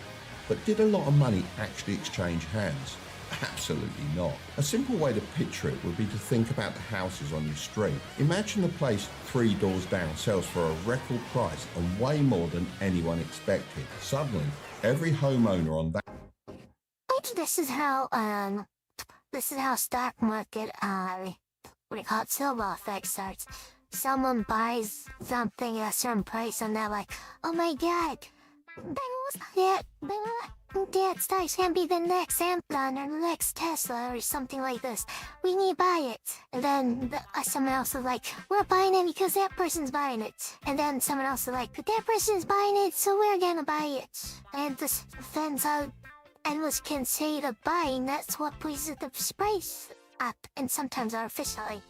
But did a lot of money actually exchange hands? Absolutely not. A simple way to picture it would be to think about the houses on your street. Imagine the place 3 doors down sells for a record price and way more than anyone expected. Suddenly, every homeowner on that This is how stock market, what do you call it, snowball effect starts. Someone buys something at a certain price and they're like, oh my god, that stock's gonna be the next Amazon or the next Tesla or something like this. We need to buy it. And then someone else is like, we're buying it because that person's buying it. And then someone else is like, but that person's buying it, so we're gonna buy it. And this depends how endless conceit of buying, that's what pushes the price up, and sometimes artificially.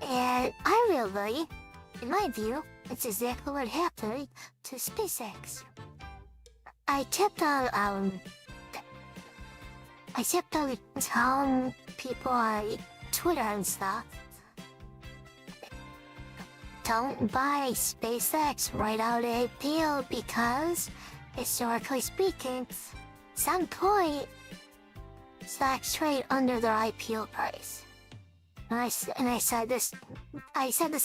And I really, in my view, it's exactly what happened to SpaceX. I kept on telling people on Twitter and stuff, don't buy SpaceX right out of IPO because, historically speaking, at some point, stocks trade under their IPO price. And I said this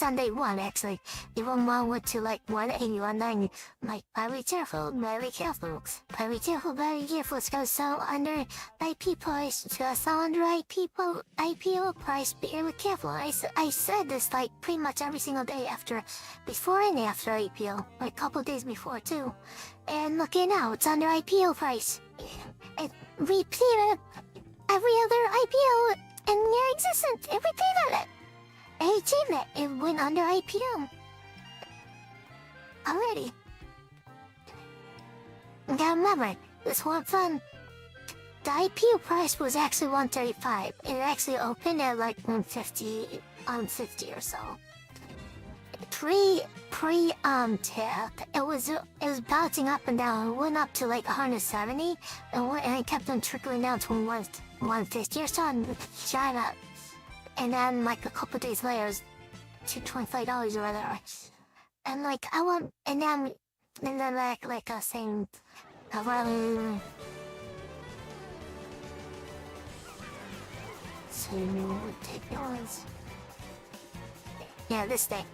on day one, actually. Even one went to like 180, 190. I'm like, very careful, very careful. Very careful, very careful. It's gonna sell under IP price. It's gonna sell under IPO price. Be really careful. I said this like pretty much every single day before and after IPO. Like a couple days before too. And look at now, it's under IPO price. It repeated every other IPO in near existence. It repeated it. And achieved it. It went under IPO. Already. You gotta remember, this one fun. The IPO price was actually 135. It actually opened at like 150 or so. Tap, it was bouncing up and down. It went up to like 170, and it kept on trickling down to 150 or so, and shot up. And then like a couple days later, it was $225 or whatever. And like and then like I was saying, so take yours. Yeah, this day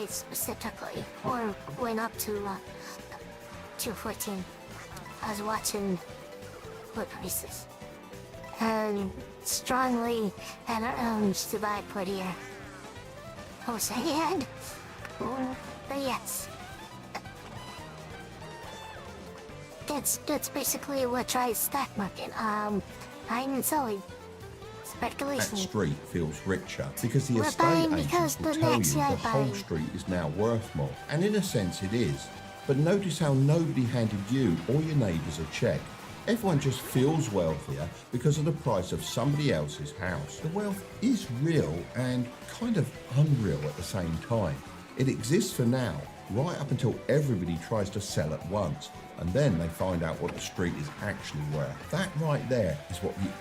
specifically, or went up to 214. I was watching put prices and strongly had our own to buy put here. Jose had, but yes, that's basically what drives stock market. Buying and selling. Speculation. That street feels richer because the We're estate buying agents because will the tell you next the guy whole buying. street is now worth more. And in a sense it is. But notice how nobody handed you or your neighbours a check. Everyone just feels wealthier because of the price of somebody else's house. The wealth is real and kind of unreal at the same time. It exists for now, right up until everybody tries to sell at once. And then they find out what the street is actually worth. That right there is what you...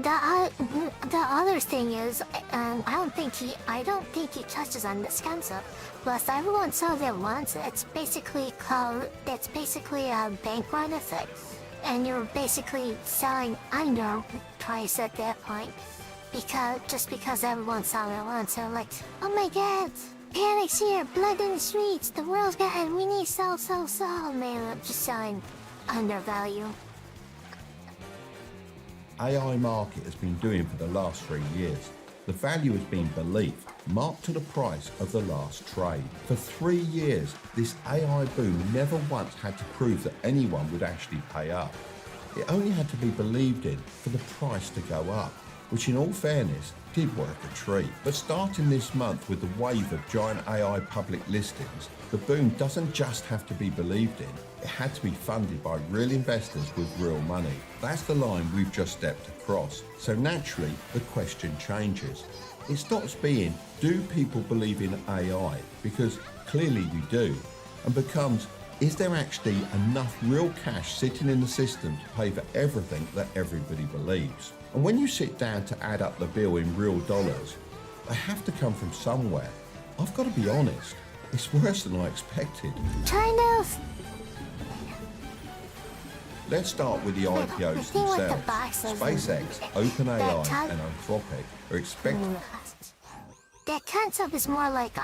The other thing is, I don't think he touches on this concept. Plus, everyone sells at once. That's basically a bank run effect, and you're basically selling under price at that point. because everyone's selling at once. They're like, oh my god, panic's here, blood in the streets, the world's gone, we need sell. And they end up just selling under value. AI market has been doing for the last 3 years. The value has been belief, marked to the price of the last trade. For 3 years, this AI boom never once had to prove that anyone would actually pay up. It only had to be believed in for the price to go up, which in all fairness did work a treat. But starting this month with the wave of giant AI public listings, the boom doesn't just have to be believed in, it had to be funded by real investors with real money. That's the line we've just stepped across. So naturally, the question changes. It stops being, do people believe in AI? Because clearly we do. And becomes, is there actually enough real cash sitting in the system to pay for everything that everybody believes? And when you sit down to add up the bill in real dollars, they have to come from somewhere. I've got to be honest, it's worse than I expected. China. Let's start with the IPOs themselves. SpaceX, OpenAI, and Anthropic are expected. That concept is more like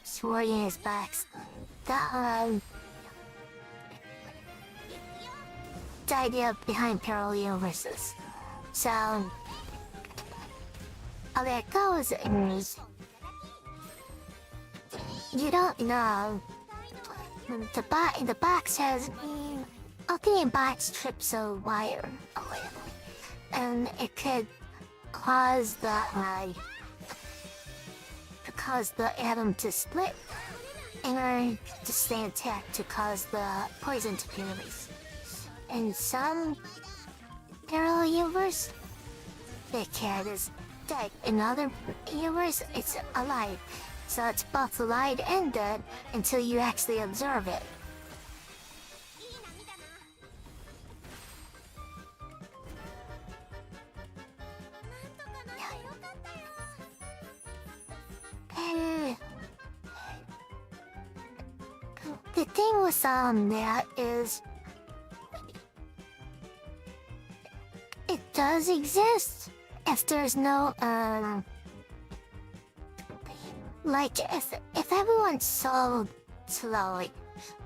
4 years back. The idea behind parallel universes. So how that goes is you don't know. The box has okay, box trips a wire, and it could cause the atom to split in order to stay intact, to cause the poison to be released. In some parallel universe, the cat is dead. In another universe, it's alive. So it's both alive and dead until you actually observe it. The thing with that is it does exist if there's no like if everyone sold slowly,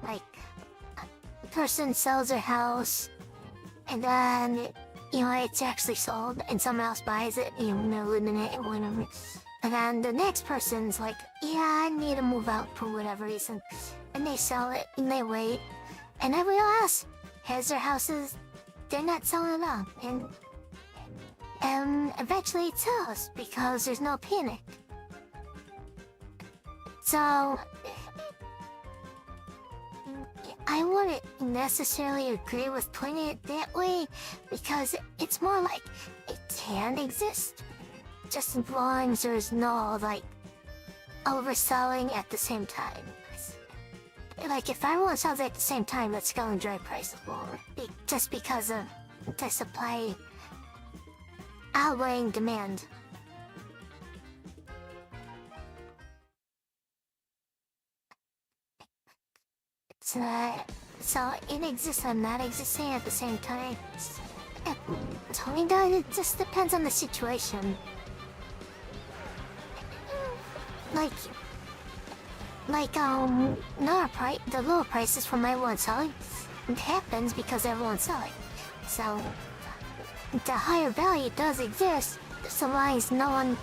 like a person sells their house and then it's actually sold and someone else buys it, they're living in it or whatever, and then the next person's like, yeah, I need to move out for whatever reason, and they sell it and they wait, and everyone else has their houses, they're not selling at all, and eventually it sells because there's no panic. So I wouldn't necessarily agree with putting it that way, because it's more like it can exist, just as long as there's no overselling at the same time. Like if everyone sells at the same time, let's go and drive prices lower, just because of the supply outweighing demand. So it exists and not existing at the same time. It just depends on the situation. The lower prices from everyone selling, it happens because everyone's selling. So the higher value does exist, so long as no one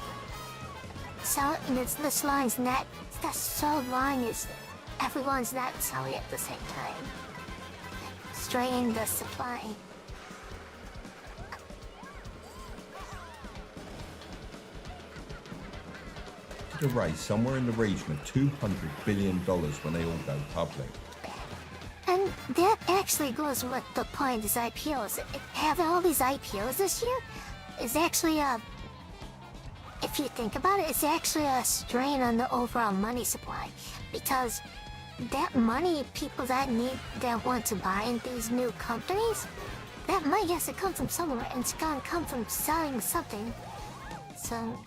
selling, this line's not, that's so long as everyone's not selling at the same time, straining the supply. To raise somewhere in the region of $200 billion when they all go public. And that actually goes with the point is IPOs. Having all these IPOs this year is actually if you think about it, it's actually a strain on the overall money supply, because that money, people that want to buy in these new companies, that money has to come from somewhere, and it's gonna come from selling something. So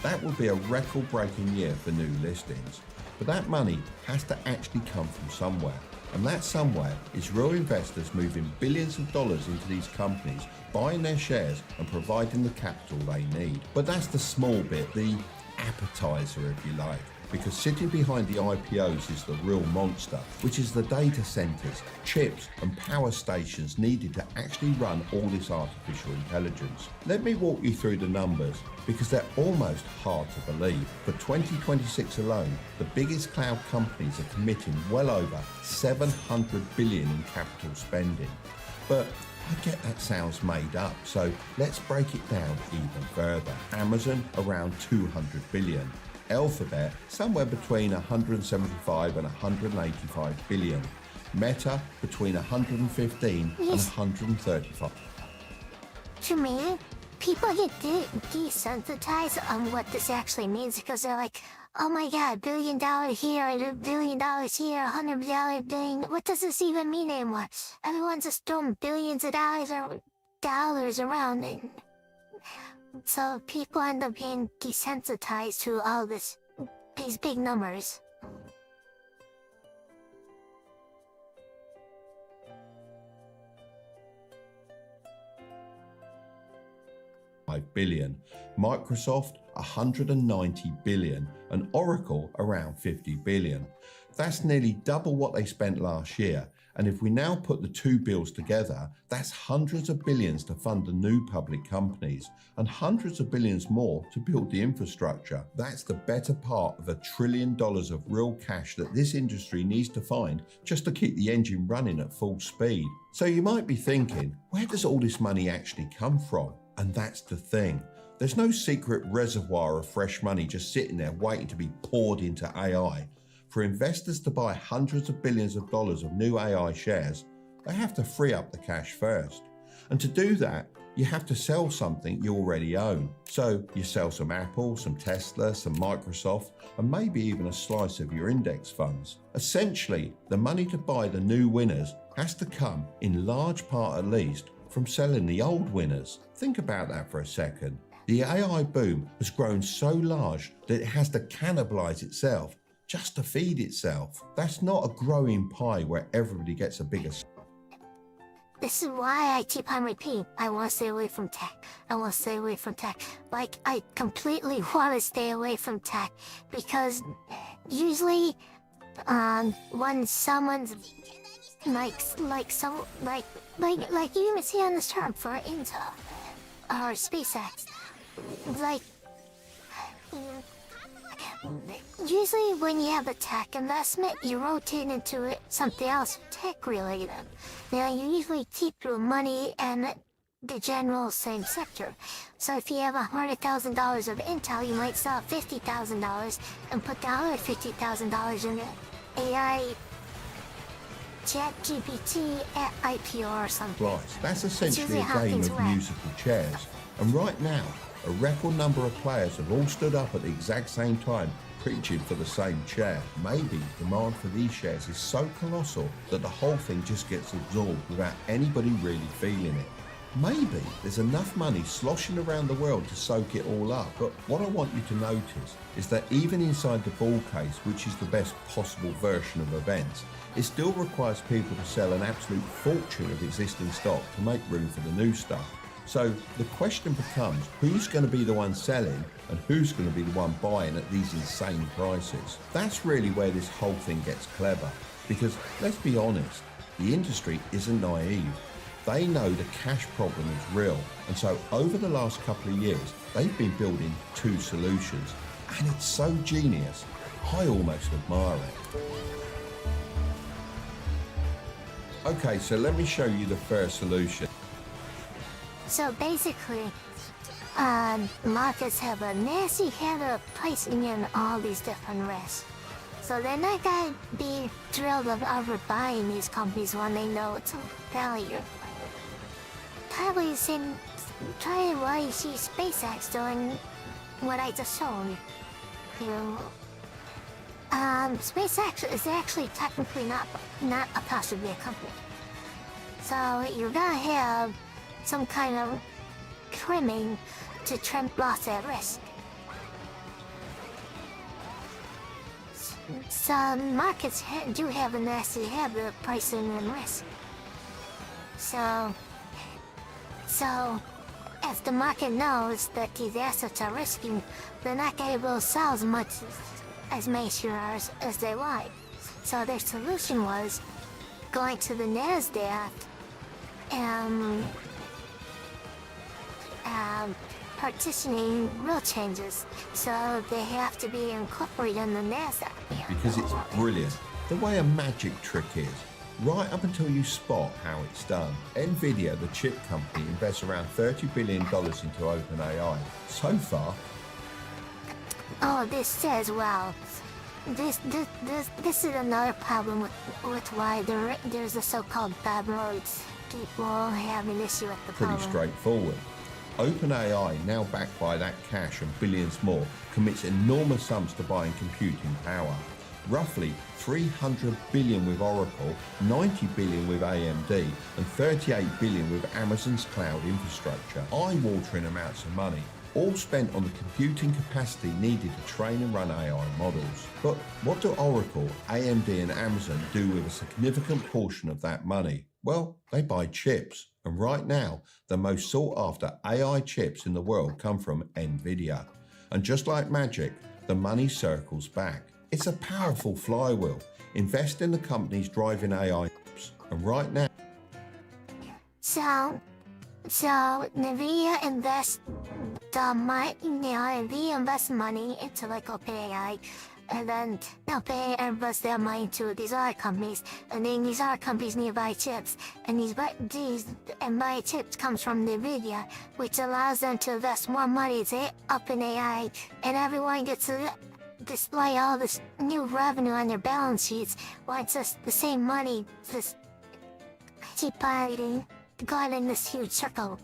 that would be a record-breaking year for new listings. But that money has to actually come from somewhere. And that somewhere is real investors moving billions of dollars into these companies, buying their shares and providing the capital they need. But that's the small bit, the appetizer if you like. Because sitting behind the IPOs is the real monster, which is the data centers, chips and power stations needed to actually run all this artificial intelligence. Let me walk you through the numbers because they're almost hard to believe. For 2026 alone, the biggest cloud companies are committing well over 700 billion in capital spending. But I get that sounds made up, so let's break it down even further. Amazon around 200 billion. Alphabet, somewhere between 175 and 185 billion. Meta, between 115 and 135. To me, people get desensitized on what this actually means because they're like, oh my god, $1 billion here, $1 billion here, $100 billion. What does this even mean anymore? Everyone's just throwing billions of dollars around. So people end up being desensitized to all these big numbers. Billion, Microsoft 190 billion, and Oracle around 50 billion. That's nearly double what they spent last year. And if we now put the two bills together, that's hundreds of billions to fund the new public companies and hundreds of billions more to build the infrastructure. That's the better part of $1 trillion of real cash that this industry needs to find just to keep the engine running at full speed. So you might be thinking, where does all this money actually come from? And that's the thing. There's no secret reservoir of fresh money just sitting there waiting to be poured into AI. For investors to buy hundreds of billions of dollars of new AI shares, they have to free up the cash first. And to do that, you have to sell something you already own. So you sell some Apple, some Tesla, some Microsoft, and maybe even a slice of your index funds. Essentially, the money to buy the new winners has to come, in large part at least, from selling the old winners. Think about that for a second. The AI boom has grown so large that it has to cannibalize itself just to feed itself. That's not a growing pie where everybody gets a bigger. This is why I keep on repeating, I want to stay away from tech. I want to stay away from tech. Like, I completely want to stay away from tech because usually, when someone's like you even see on this chart for Intel or SpaceX, like, usually when you have a tech investment, you rotate into it something else tech related. Now you usually keep your money in the general same sector. So if you have $100,000 of Intel, you might sell $50,000 and put the other $50,000 in the AI ChatGPT at IPO or something. Right, that's essentially a game of musical chairs. And right now, a record number of players have all stood up at the exact same time, preaching for the same chair. Maybe demand for these shares is so colossal that the whole thing just gets absorbed without anybody really feeling it. Maybe there's enough money sloshing around the world to soak it all up, but what I want you to notice is that even inside the bull case, which is the best possible version of events, it still requires people to sell an absolute fortune of existing stock to make room for the new stuff. So the question becomes, who's going to be the one selling and who's going to be the one buying at these insane prices? That's really where this whole thing gets clever, because let's be honest, the industry isn't naive. They know the cash problem is real, and so over the last couple of years, they've been building two solutions, and it's so genius, I almost admire it. Okay, so let me show you the first solution. So basically, markets have a nasty habit of pricing in all these different risks. So they're not gonna be thrilled of overbuying these companies when they know it's a failure. Try why you see SpaceX doing what I just showed you. SpaceX is actually technically not a possibly a company. So you're gonna have some kind of trimming to trim loss at risk. some markets do have a nasty habit of pricing in risk. So if the market knows that these assets are risky, they're not able to sell as many shares as they like. So their solution was going to the NASDAQ and partitioning rule changes, so they have to be incorporated in the NASDAQ. Because it's brilliant. The way a magic trick is, right up until you spot how it's done. Nvidia, the chip company, invests around $30 billion into OpenAI. So far, Oh, this says, well, this is another problem with why there's a so-called bad roads. People have an issue with the pretty problem. straightforward. OpenAI, now backed by that cash and billions more, commits enormous sums to buying computing power. Roughly 300 billion with Oracle, 90 billion with AMD, and 38 billion with Amazon's cloud infrastructure. Eye-watering amounts of money, all spent on the computing capacity needed to train and run AI models. But what do Oracle, AMD, and Amazon do with a significant portion of that money? Well, they buy chips. And right now, the most sought-after AI chips in the world come from Nvidia. And just like magic, the money circles back. It's a powerful flywheel. Invest in the companies driving AI chips. And right now, So Nvidia invests money into like OpenAI, and then OpenAI invests their money into these other companies, and then these other companies need to buy chips, and buying chips comes from Nvidia, which allows them to invest more money to OpenAI, and everyone gets to display all this new revenue on their balance sheets, while it's just the same money just keep going in this huge circle.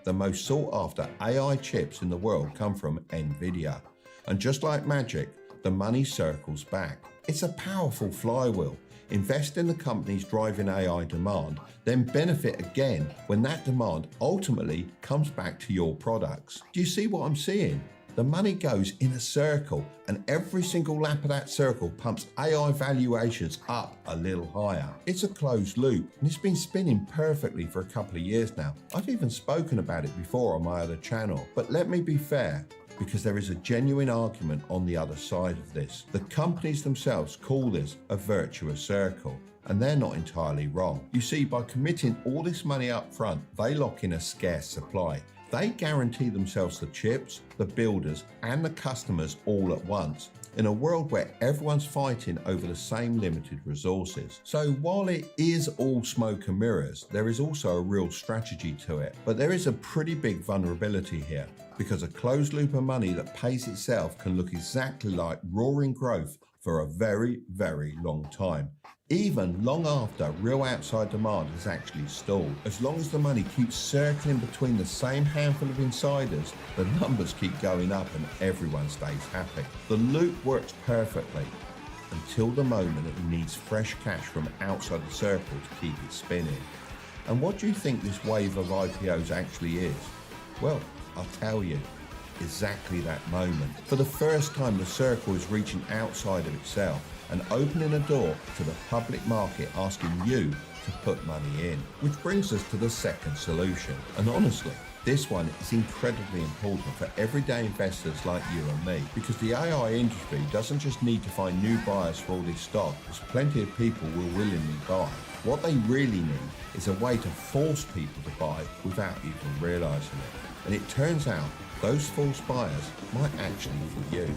the most sought-after AI chips in the world come from Nvidia. And just like magic, the money circles back. It's a powerful flywheel. Invest in the companies driving AI demand, then benefit again when that demand ultimately comes back to your products. Do you see what I'm seeing? The money goes in a circle, and every single lap of that circle pumps AI valuations up a little higher. It's a closed loop, and it's been spinning perfectly for a couple of years now. I've even spoken about it before on my other channel, but let me be fair, because there is a genuine argument on the other side of this. The companies themselves call this a virtuous circle, and they're not entirely wrong. You see, by committing all this money up front, they lock in a scarce supply. They guarantee themselves the chips, the builders, and the customers all at once, in a world where everyone's fighting over the same limited resources. So while it is all smoke and mirrors, there is also a real strategy to it. But there is a pretty big vulnerability here, because a closed loop of money that pays itself can look exactly like roaring growth for a very, very long time. Even long after real outside demand has actually stalled. As long as the money keeps circling between the same handful of insiders, the numbers keep going up and everyone stays happy. The loop works perfectly until the moment it needs fresh cash from outside the circle to keep it spinning. And what do you think this wave of IPOs actually is? Well, I'll tell you. Exactly that moment. For the first time, the circle is reaching outside of itself and opening a door to the public market, asking you to put money in. Which brings us to the second solution. And honestly, this one is incredibly important for everyday investors like you and me, because the AI industry doesn't just need to find new buyers for all this stock, as plenty of people will willingly buy. What they really need is a way to force people to buy without even realizing it. And it turns out those false buyers might actually be you.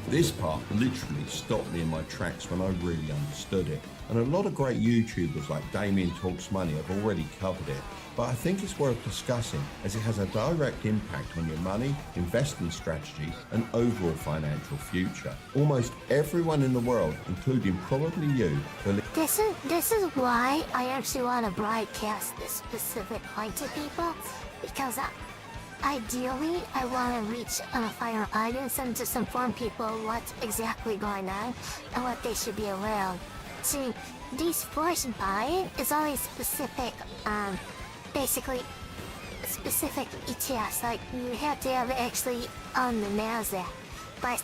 This part literally stopped me in my tracks when I really understood it. And a lot of great YouTubers like Damien Talks Money have already covered it. But I think it's worth discussing as it has a direct impact on your money, investing strategy, and overall financial future. Almost everyone in the world, including probably you, This is why I actually want to broadcast this specific point to people, because ideally I want to reach a fire audience and just inform people what's exactly going on and what they should be aware of. See, these forced buying is only specific, basically specific ETFs, like you have to have it actually on the NASDAQ. But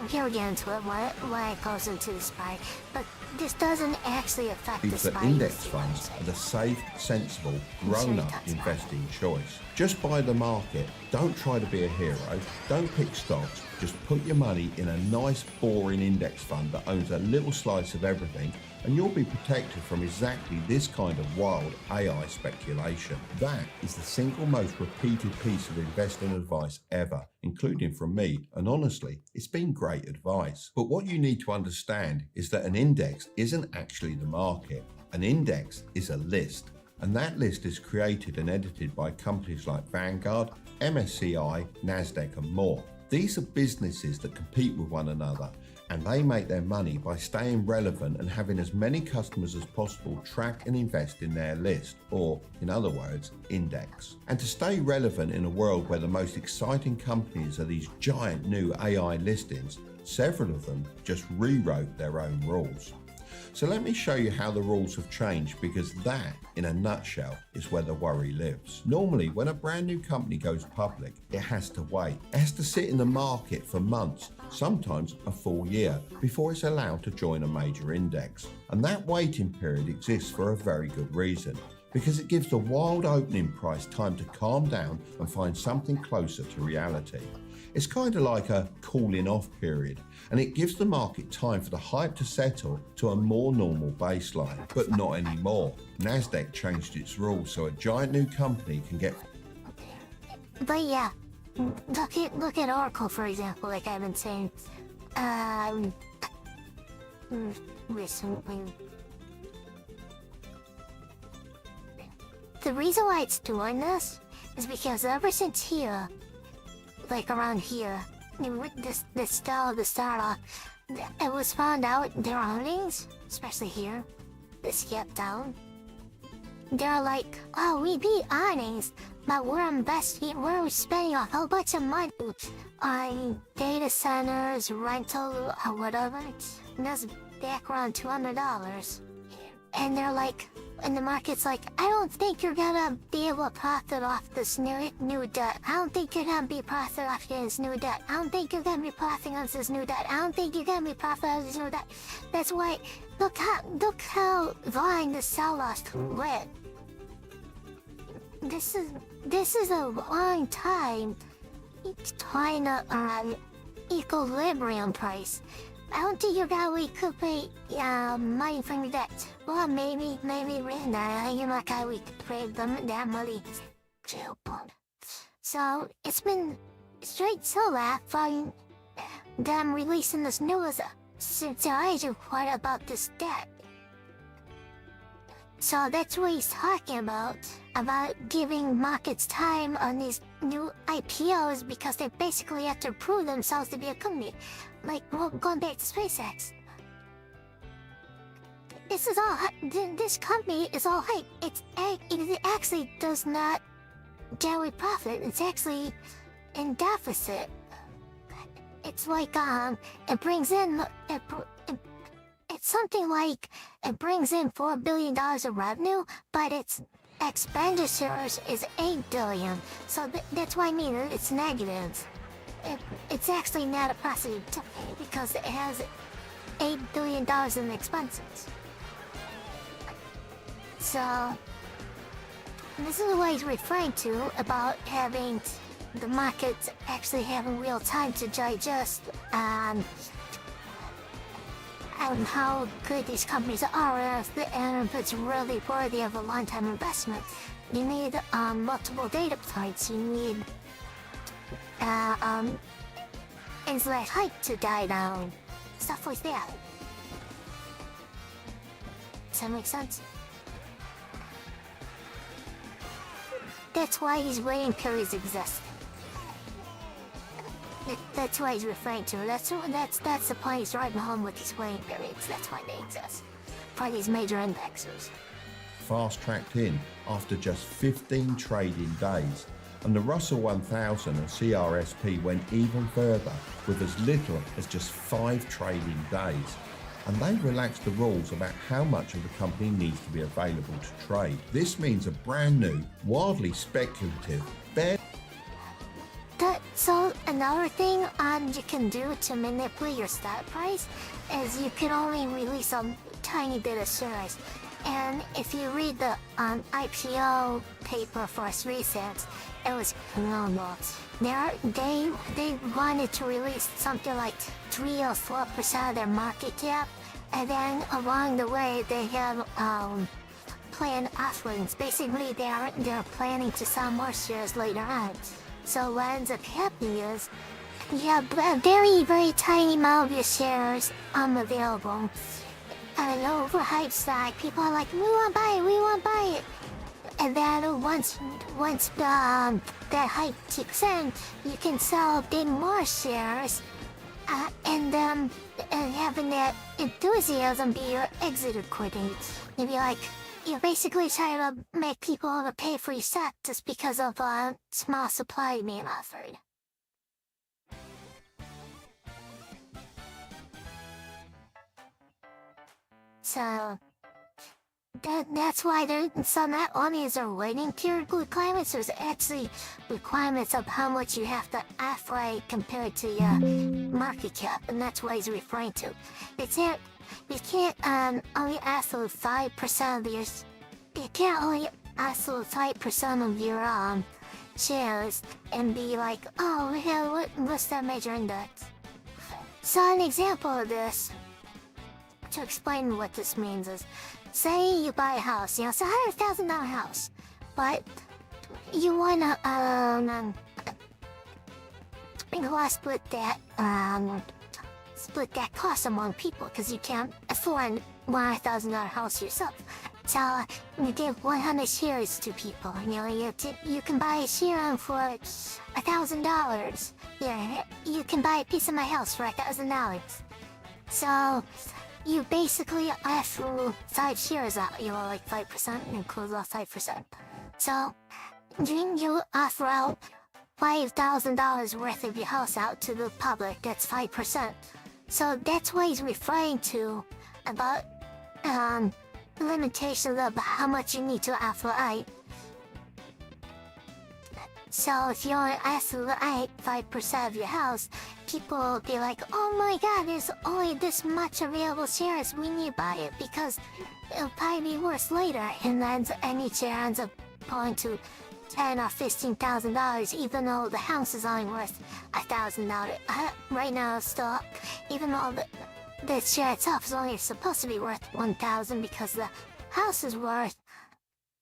here we get into it, why it goes into the SPY. But this doesn't actually affect the SPY. Index funds are the safe, sensible, grown-up investing choice. Just buy the market. Don't try to be a hero. Don't pick stocks. Just put your money in a nice, boring index fund that owns a little slice of everything, and you'll be protected from exactly this kind of wild AI speculation. That is the single most repeated piece of investing advice ever, including from me, and honestly, it's been great advice. But what you need to understand is that an index isn't actually the market. An index is a list, and that list is created and edited by companies like Vanguard, MSCI, NASDAQ, and more. These are businesses that compete with one another, and they make their money by staying relevant and having as many customers as possible track and invest in their list, or in other words, index. And to stay relevant in a world where the most exciting companies are these giant new AI listings, several of them just rewrote their own rules. So let me show you how the rules have changed, because that, in a nutshell, is where the worry lives. Normally, when a brand new company goes public, it has to wait. It has to sit in the market for months, sometimes a full year, before it's allowed to join a major index. And that waiting period exists for a very good reason, because it gives the wild opening price time to calm down and find something closer to reality. It's kind of like a cooling off period, and it gives the market time for the hype to settle to a more normal baseline, but not anymore. NASDAQ changed its rules so a giant new company can get... But yeah, look at Oracle, for example, like I've been saying, recently. The reason why it's doing this is because ever since here, like around here, the start off, it was found out their earnings, especially here, this gap down. They're like, oh, we beat earnings, but we're investing, we're spending a whole bunch of money on data centers, rental, or whatever. And that's back around $200. And they're like, and the market's like, I don't think you're gonna be able to profit off this new debt. I don't think you're gonna be profit off this new debt. I don't think you're gonna be profiting on this new debt. I don't think you're gonna be profiting on this new debt. That's why, look how long the sell-off went. This is a long time trying to equilibrium price. I don't think you're gonna recuperate money from your debt. Well, maybe you're not gonna recuperate that money. So it's been straight sell-off from them releasing this news since I report about this debt. So that's what he's talking about giving markets time on these new IPOs, because they basically have to prove themselves to be a company. Like, well, going back to SpaceX. This company is all hype. It actually does not generate profit. It's actually in deficit. It's like, it brings in, it's something like, it brings in $4 billion of revenue, but its expenditures is $8 billion. So that's why I mean it's negative. It's actually not a positive because it has $8 billion in expenses. So this is what he's referring to about having the markets actually having real time to digest and how good these companies are, and if it's really worthy of a long-time investment. You need multiple data points. You need internet hype to die down, stuff like that. Does that make sense? That's why these waiting periods exist. That's what he's referring to. That's the point he's driving home with these waiting periods. That's why they exist for these major indexes. Fast-tracked in after just 15 trading days, and the Russell 1000 and CRSP went even further with as little as just 5 trading days. and they relaxed the rules about how much of the company needs to be available to trade. This means a brand new, wildly speculative, So another thing you can do to manipulate your stock price is you can only release a tiny bit of shares. And if you read the IPO paper for 3 cents, it was phenomenal. They wanted to release something like 3 or 4% of their market cap, and then along the way they have planned offerings. Basically, they're planning to sell more shares later on. So what ends up happening is you have a very, very tiny amount of your shares available. An overhyped stock, people are like, we want to buy it. And then once that hype kicks in, you can sell a bit more shares, and having that enthusiasm be your exit liquidity. Maybe like, you're basically trying to make people pay for your stock just because of a small supply being offered. So that's why not only is there waiting period requirements, there's actually requirements of how much you have to offer compared to your market cap, and that's what he's referring to. You can't only oscillate 5% of your. You can't only oscillate 5% of your shares and be like, oh, hell, what's that major index? So an example of this, to explain what this means is, say you buy a house, it's $100,000 house, but you wanna split that cost among people because you can't afford $100,000 house yourself. So you give 100 shares to people. You can buy a share for $1,000. You can buy a piece of my house for $1,000. So you basically offer 5 shares out, like 5%, and close off 5%. So you offer out $5,000 worth of your house out to the public. That's 5%. So that's what he's referring to about limitations of how much you need to offer out. So if you only offer out 5% of your house, people will be like, oh my god, there's only this much available shares, we need to buy it because it'll probably be worse later. And then any share ends up going to $10,000 or $15,000, even though the house is only worth $1,000. Right now, still, even though the share itself is only supposed to be worth $1,000 because the house is worth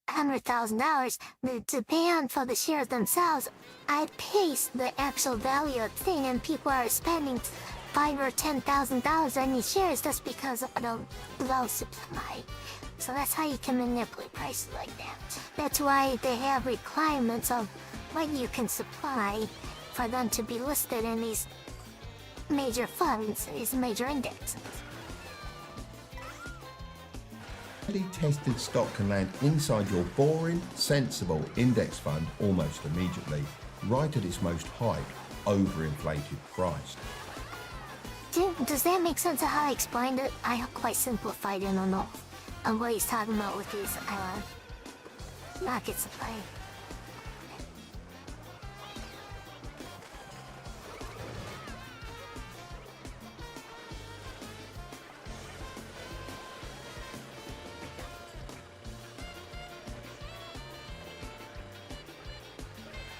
$100,000, the demand for the shares themselves outpace the actual value of the thing, and people are spending $5,000 or $10,000 on these shares just because of the low supply. So that's how you can manipulate prices like that. That's why they have requirements of what you can supply for them to be listed in these major funds, these major indexes. Tested stock can land inside your boring, sensible index fund almost immediately, right at its most hyped, overinflated price. Does that make sense of how I explained it? I quite simplified it on what he's talking about with these market supply.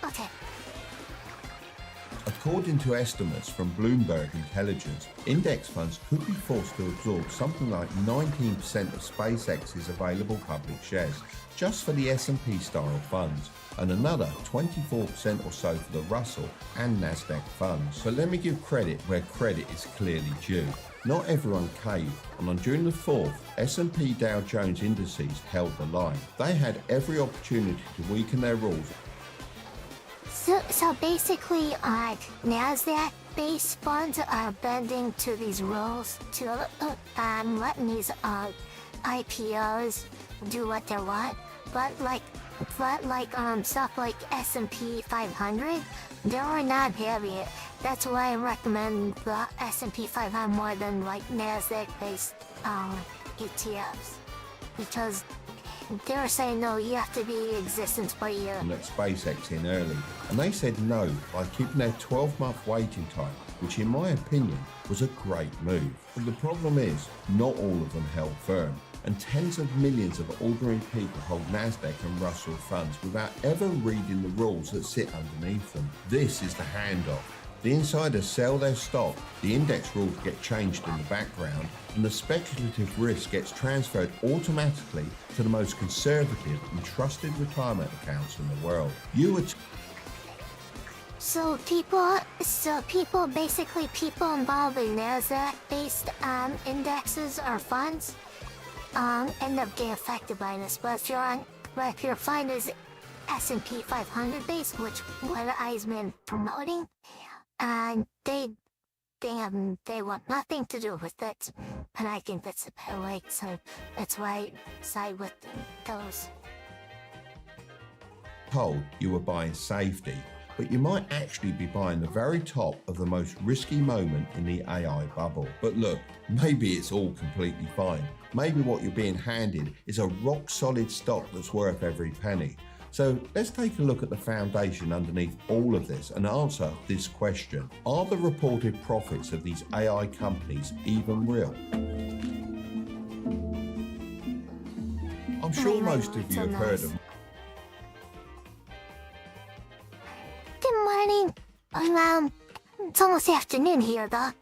Okay. According to estimates from Bloomberg Intelligence, index funds could be forced to absorb something like 19% of SpaceX's available public shares, just for the S&P style funds, and another 24% or so for the Russell and Nasdaq funds. But let me give credit where credit is clearly due. Not everyone caved, and on June the 4th, S&P Dow Jones indices held the line. They had every opportunity to weaken their rules. So basically, NASDAQ-based funds are bending to these rules to letting these IPOs do what they want. But stuff like S&P 500, they were not having it. That's why I recommend the S&P 500 more than like Nasdaq-based ETFs, because they were saying no, you have to be in existence by a year. And let SpaceX in early, and they said no by keeping their 12-month waiting time, which in my opinion was a great move. But the problem is, not all of them held firm, and tens of millions of ordinary people hold Nasdaq and Russell funds without ever reading the rules that sit underneath them. This is the handoff. The insiders sell their stock, the index rules get changed in the background, and the speculative risk gets transferred automatically to the most conservative and trusted retirement accounts in the world. So people involved in Nasdaq-based indexes or funds end up getting affected by this. But if your fund is S&P 500 based, which what I've been promoting, and they want nothing to do with it, and I think that's a better way. So that's why I side with those. Told you were buying safety, but you might actually be buying the very top of the most risky moment in the AI bubble. But look, maybe it's all completely fine. Maybe what you're being handed is a rock solid stock that's worth every penny. So let's take a look at the foundation underneath all of this and answer this question. Are the reported profits of these AI companies even real? I'm sure most of you have heard of... Good morning. It's almost afternoon here, though.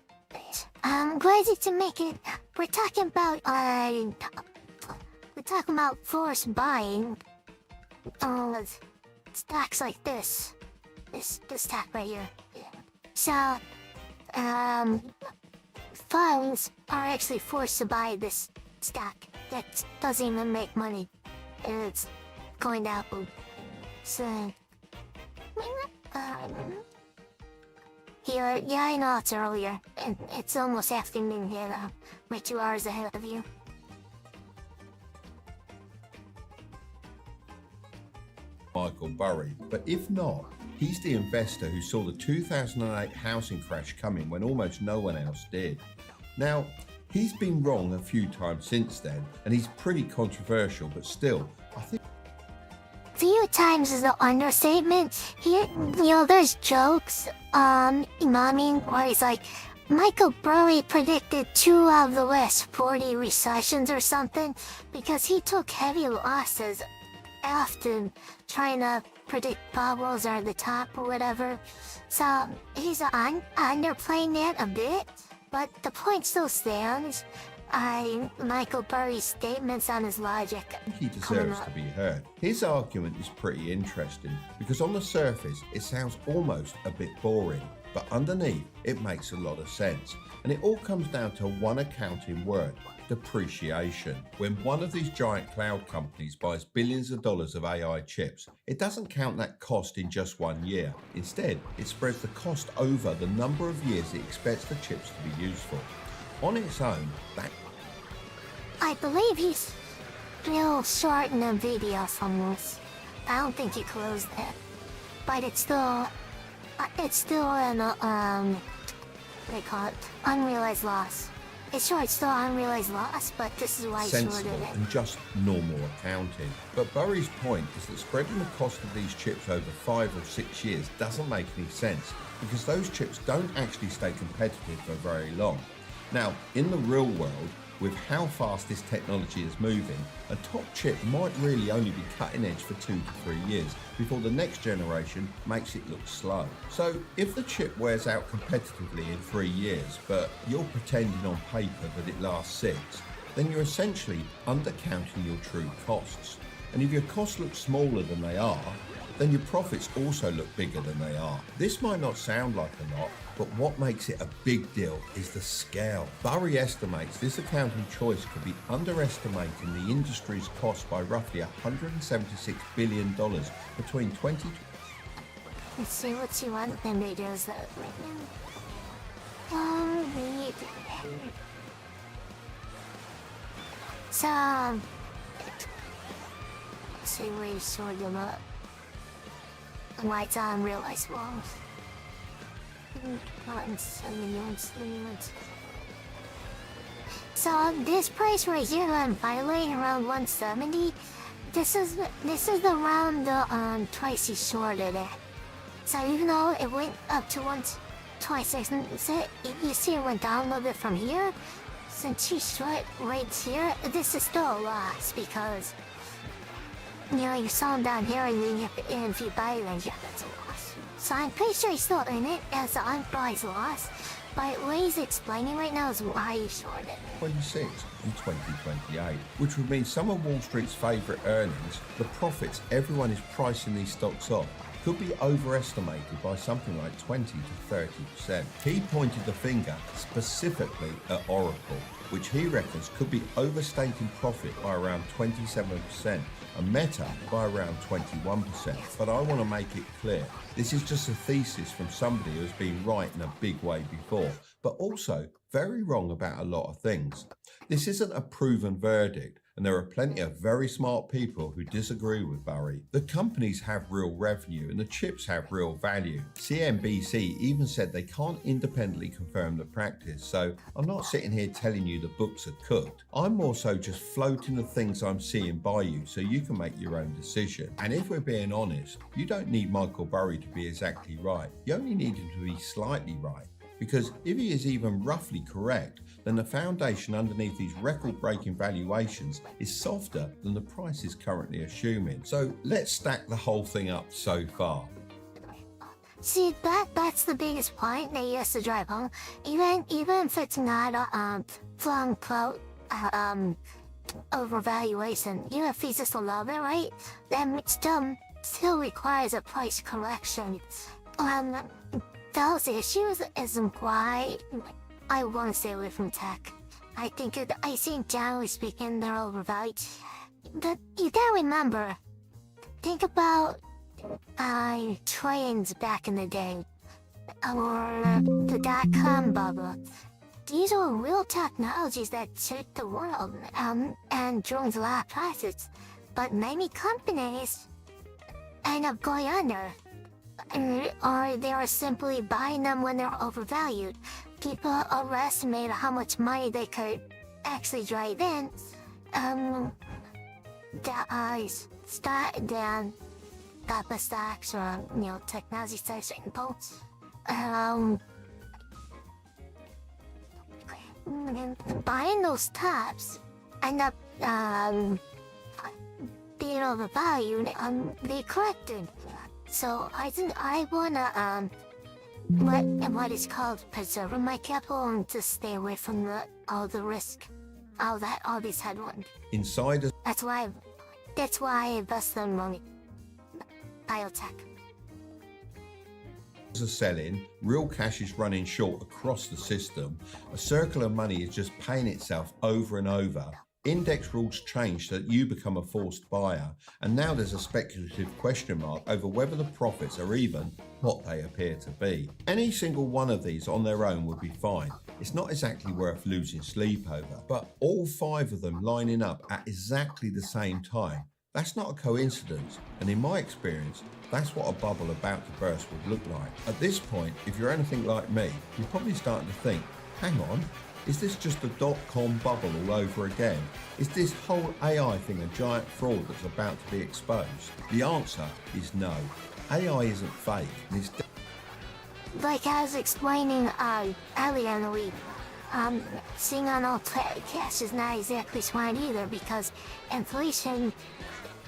Glad to make it. We're talking about forced buying. Stocks like this stock right here. So, funds are actually forced to buy this stock that doesn't even make money, and it's going down. So, here, yeah, I know it's earlier, and it's almost afternoon here. We're 2 hours ahead of you. Michael Burry, but if not, he's the investor who saw the 2008 housing crash coming when almost no one else did. Now, he's been wrong a few times since then, and he's pretty controversial, but still, I think... Few times is an understatement. Here, there's jokes, where he's like, Michael Burry predicted 2 of the last 40 recessions or something, because he took heavy losses often trying to predict bubbles or the top or whatever. So he's underplaying that a bit, but the point still stands. Michael Burry's statements on his logic. He deserves to be heard. His argument is pretty interesting because on the surface it sounds almost a bit boring, but underneath it makes a lot of sense. And it all comes down to one accounting word: depreciation. When one of these giant cloud companies buys billions of dollars of AI chips, it doesn't count that cost in just 1 year. Instead, it spreads the cost over the number of years it expects the chips to be useful. On its own, that... I believe he's still shorting the video from this. I don't think he closed that. But it's still an, they call it unrealized loss. It's still unrealized loss, but this is why he shorted sensible it. and just normal accounting. But Burry's point is that spreading the cost of these chips over 5 or 6 years doesn't make any sense because those chips don't actually stay competitive for very long. Now, in the real world, with how fast this technology is moving, a top chip might really only be cutting edge for 2 to 3 years before the next generation makes it look slow. So if the chip wears out competitively in 3 years, but you're pretending on paper that it lasts 6, then you're essentially undercounting your true costs. And if your costs look smaller than they are, then your profits also look bigger than they are. This might not sound like a lot, but what makes it a big deal is the scale. Burry estimates this accounting choice could be underestimating the industry's cost by roughly $176 billion between 20... Let's see what you want, then they does that right now. So, let's see where you sort them up. Lights on, realize walls. So this price right here I'm violating around 170. This is the round the twice he shorted it. So even though it went up to 126, you see it went down a little bit from here. Since he short right here, this is still a loss because you saw him down here, and if you buy it, then yeah, that's a loss. So I'm pretty sure he's still in it as an unpriced loss. But what he's explaining right now is why he shorted. 26 in 2028, which would mean some of Wall Street's favourite earnings, the profits everyone is pricing these stocks off, could be overestimated by something like 20 to 30%. He pointed the finger specifically at Oracle, which he reckons could be overstating profit by around 27%, and Meta by around 21%. But I want to make it clear, this is just a thesis from somebody who's been right in a big way before, but also very wrong about a lot of things. This isn't a proven verdict, and there are plenty of very smart people who disagree with Burry. The companies have real revenue and the chips have real value. CNBC even said they can't independently confirm the practice, so I'm not sitting here telling you the books are cooked. I'm more so just floating the things I'm seeing by you so you can make your own decision. And if we're being honest, you don't need Michael Burry to be exactly right. You only need him to be slightly right. Because if he is even roughly correct, then the foundation underneath these record-breaking valuations is softer than the price is currently assuming. So let's stack the whole thing up so far. See, that's the biggest point that he has to drive home. Even if it's not a flung quote overvaluation, even if he's just a little bit right, then it still requires a price correction. Those issues isn't why I want to stay away from tech. I think generally speaking, they're overvalued. But you gotta remember, think about trains back in the day, or the dot-com bubble. These are real technologies that shaped the world and drove a lot of profits. But many companies end up going under. Or they are simply buying them when they're overvalued. People overestimate how much money they could actually drive in. Kappa stocks or technology stocks and bolts. Buying those tops end up being overvalued. They corrected. So I wanna what is called preserving my capital and to stay away from all the risk, all these headwinds. Insiders. That's why I invest in money. Biotech. Are selling, real cash is running short across the system. A circle of money is just paying itself over and over. Index rules change so that you become a forced buyer, and now there's a speculative question mark over whether the profits are even what they appear to be. Any single one of these on their own would be fine. It's not exactly worth losing sleep over, but all 5 of them lining up at exactly the same time, that's not a coincidence, and in my experience, that's what a bubble about to burst would look like. At this point, if you're anything like me, you're probably starting to think, hang on, is this just a dot-com bubble all over again? Is this whole AI thing a giant fraud that's about to be exposed? The answer is no. AI isn't fake. And it's like I was explaining earlier in the week, seeing on all cash is not exactly smart either because inflation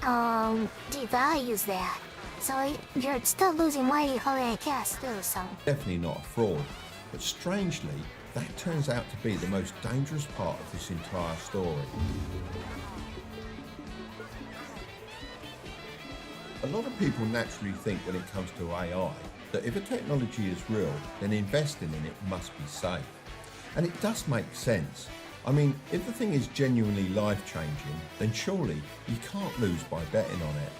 devalues that. So you're still losing money holding cash too, so. Definitely not a fraud. But strangely, that turns out to be the most dangerous part of this entire story. A lot of people naturally think when it comes to AI that if a technology is real, then investing in it must be safe. And it does make sense. I mean, if the thing is genuinely life-changing, then surely you can't lose by betting on it.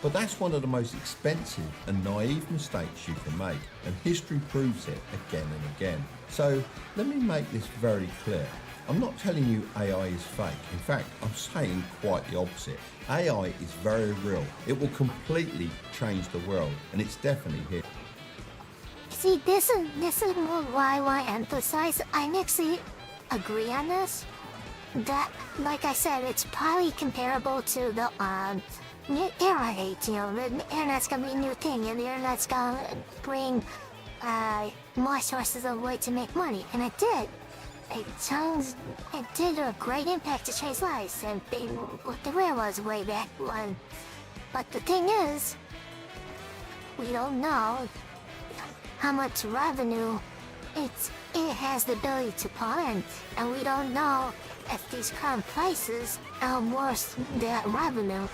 But that's one of the most expensive and naive mistakes you can make, and history proves it again and again. So let me make this very clear. I'm not telling you AI is fake. In fact, I'm saying quite the opposite. AI is very real. It will completely change the world, and it's definitely here. See, this is why I want to emphasize. I actually agree on this. That, like I said, it's probably comparable to the new era age. You know, the internet's gonna be a new thing, and the internet's gonna bring more sources of way to make money, and it did. It did a great impact to change lives, and what the rare was way back when. But the thing is, we don't know how much revenue it has the ability to pull in, and we don't know if these current prices are worth that revenue.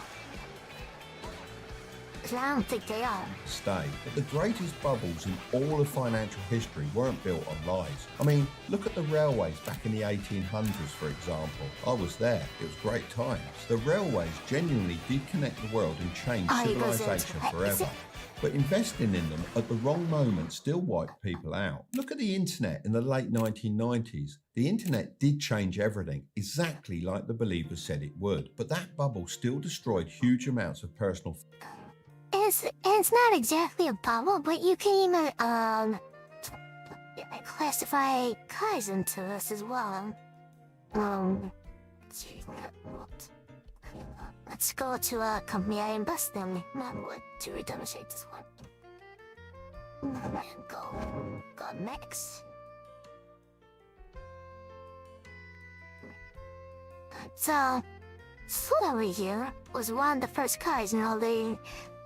I don't think they are. Stay. But the greatest bubbles in all of financial history weren't built on lies. I mean, look at the railways back in the 1800s, for example. I was there. It was great times. The railways genuinely did connect the world and change civilization forever. But investing in them at the wrong moment still wiped people out. Look at the internet in the late 1990s. The internet did change everything, exactly like the believers said it would. But that bubble still destroyed huge amounts of personal... It's not exactly a bubble, but you can even, classify cars into this as well. Let's go to a company and bust them. To demonstrate this one. And go next. So, over here was one of the first cars, you know, they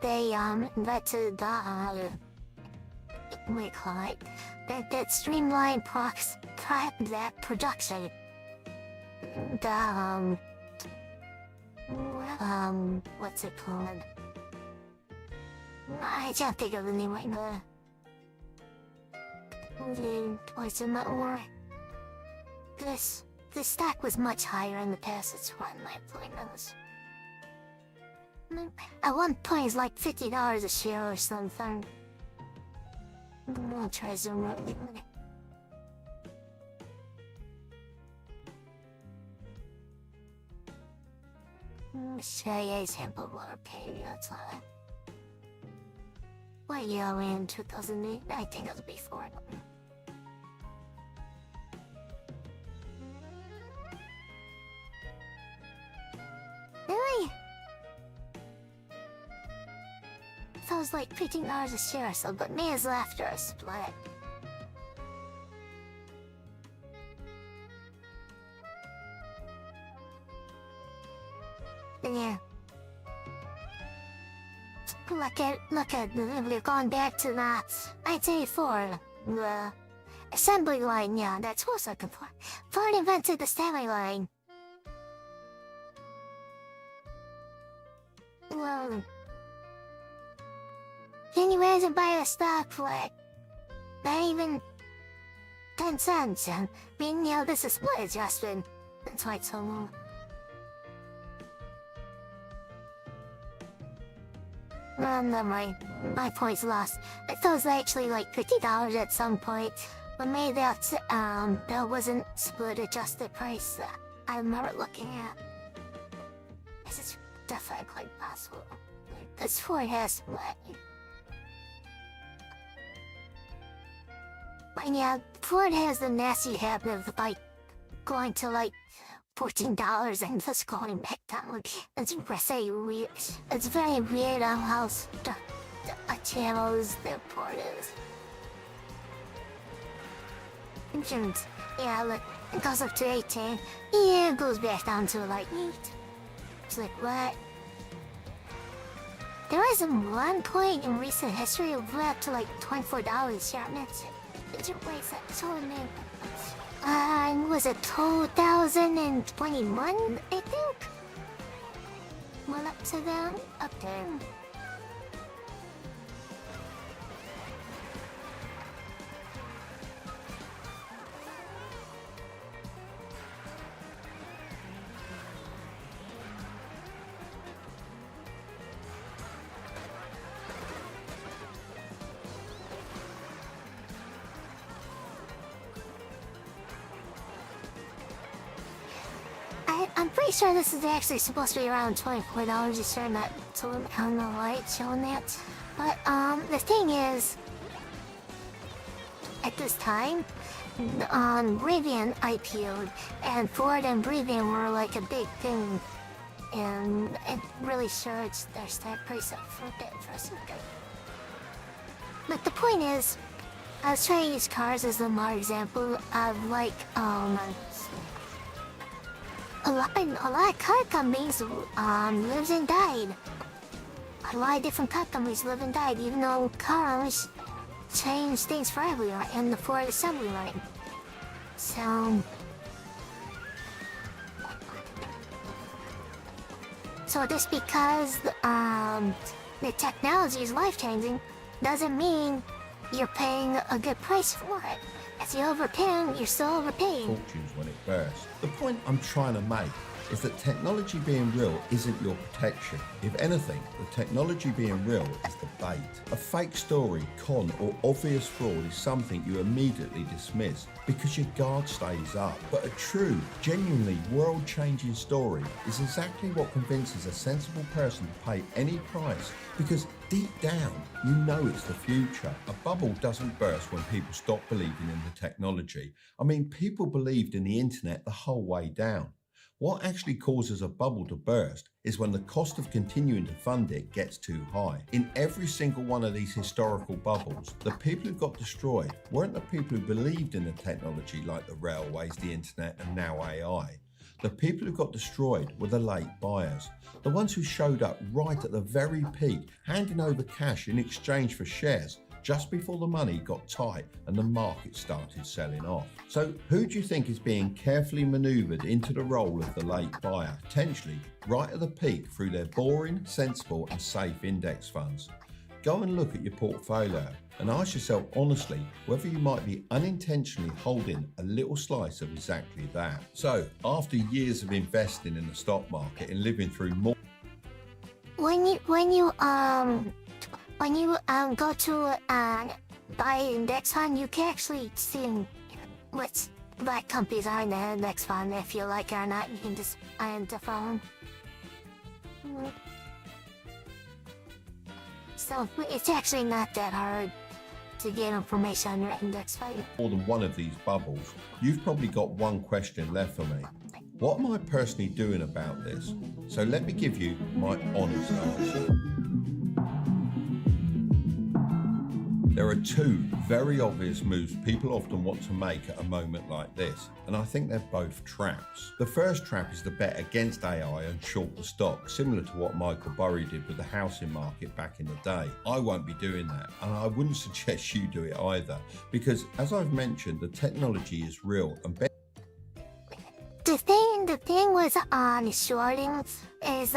invented the, what do you call it? That streamlined that production. The, what's it called? I can't think of the name right now. What's in that word? This stock was much higher in the past, that's why I'm not playing this. At one point, it's like $50 a share or something. I'll try zoom out. Say example water periods. What year are we in? 2008? I think it was before. Really? It was like $15 a share or so, but me is after a split. Yeah. Look at, we're going back to that 1984, the assembly line, yeah, that's what I was looking for. Ford invented the assembly line. Well, can you imagine buying a stock for like, not even 10 cents? I mean, you know, this is split adjustment. That's why it's so long. Never mind. My point's lost. I thought it was actually like $50 at some point, but maybe that's that wasn't split adjusted price. I remember looking at. This is definitely quite possible. Because Ford has split. But yeah, Ford has the nasty habit of like going to like $14 and just going back down. It's very weird. It's very weird on how channels their port is. Yeah, look, it goes up to 18. Yeah, it goes back down to like 8. It's like, what? There was one point in recent history it went up to like $24. Yeah, it's your place that so name. Was it 2021, I think? Went up to them, up there. I'm pretty sure this is actually supposed to be around $24 a share, not so I don't know why it's showing that. But the thing is, this time, Rivian IPO'd, and Ford and Rivian were like a big thing, and it really surged their stock price up for a bit for a second. But the point is, I was trying to use cars as a more example of like a lot of car companies lived and died. A lot of different car companies lived and died, even though cars changed things for everyone in the Ford assembly line. So just because the technology is life-changing doesn't mean you're paying a good price for it. If you're overpaying, you're still overpaying. Fortunes when it bursts. The point I'm trying to make is that technology being real isn't your protection. If anything, the technology being real is the bait. A fake story, con, or obvious fraud is something you immediately dismiss because your guard stays up. But a true, genuinely world-changing story is exactly what convinces a sensible person to pay any price, because deep down, you know it's the future. A bubble doesn't burst when people stop believing in the technology. I mean, people believed in the internet the whole way down. What actually causes a bubble to burst is when the cost of continuing to fund it gets too high. In every single one of these historical bubbles, the people who got destroyed weren't the people who believed in the technology like the railways, the internet, and now AI. The people who got destroyed were the late buyers, the ones who showed up right at the very peak, handing over cash in exchange for shares just before the money got tight and the market started selling off. So who do you think is being carefully manoeuvred into the role of the late buyer, potentially right at the peak through their boring, sensible and safe index funds? Go and look at your portfolio and ask yourself honestly whether you might be unintentionally holding a little slice of exactly that. So after years of investing in the stock market and living through more... When you go to buy index fund, you can actually see what companies are in the index fund. If you like it or not, you can just identify them. So it's actually not that hard to get information on your index fund. More than one of these bubbles, you've probably got one question left for me. What am I personally doing about this? So let me give you my honest answer. There are two very obvious moves people often want to make at a moment like this, and I think they're both traps. The first trap is to bet against AI and short the stock, similar to what Michael Burry did with the housing market back in the day. I won't be doing that, and I wouldn't suggest you do it either, because as I've mentioned, the technology is real, and the thing with shorting is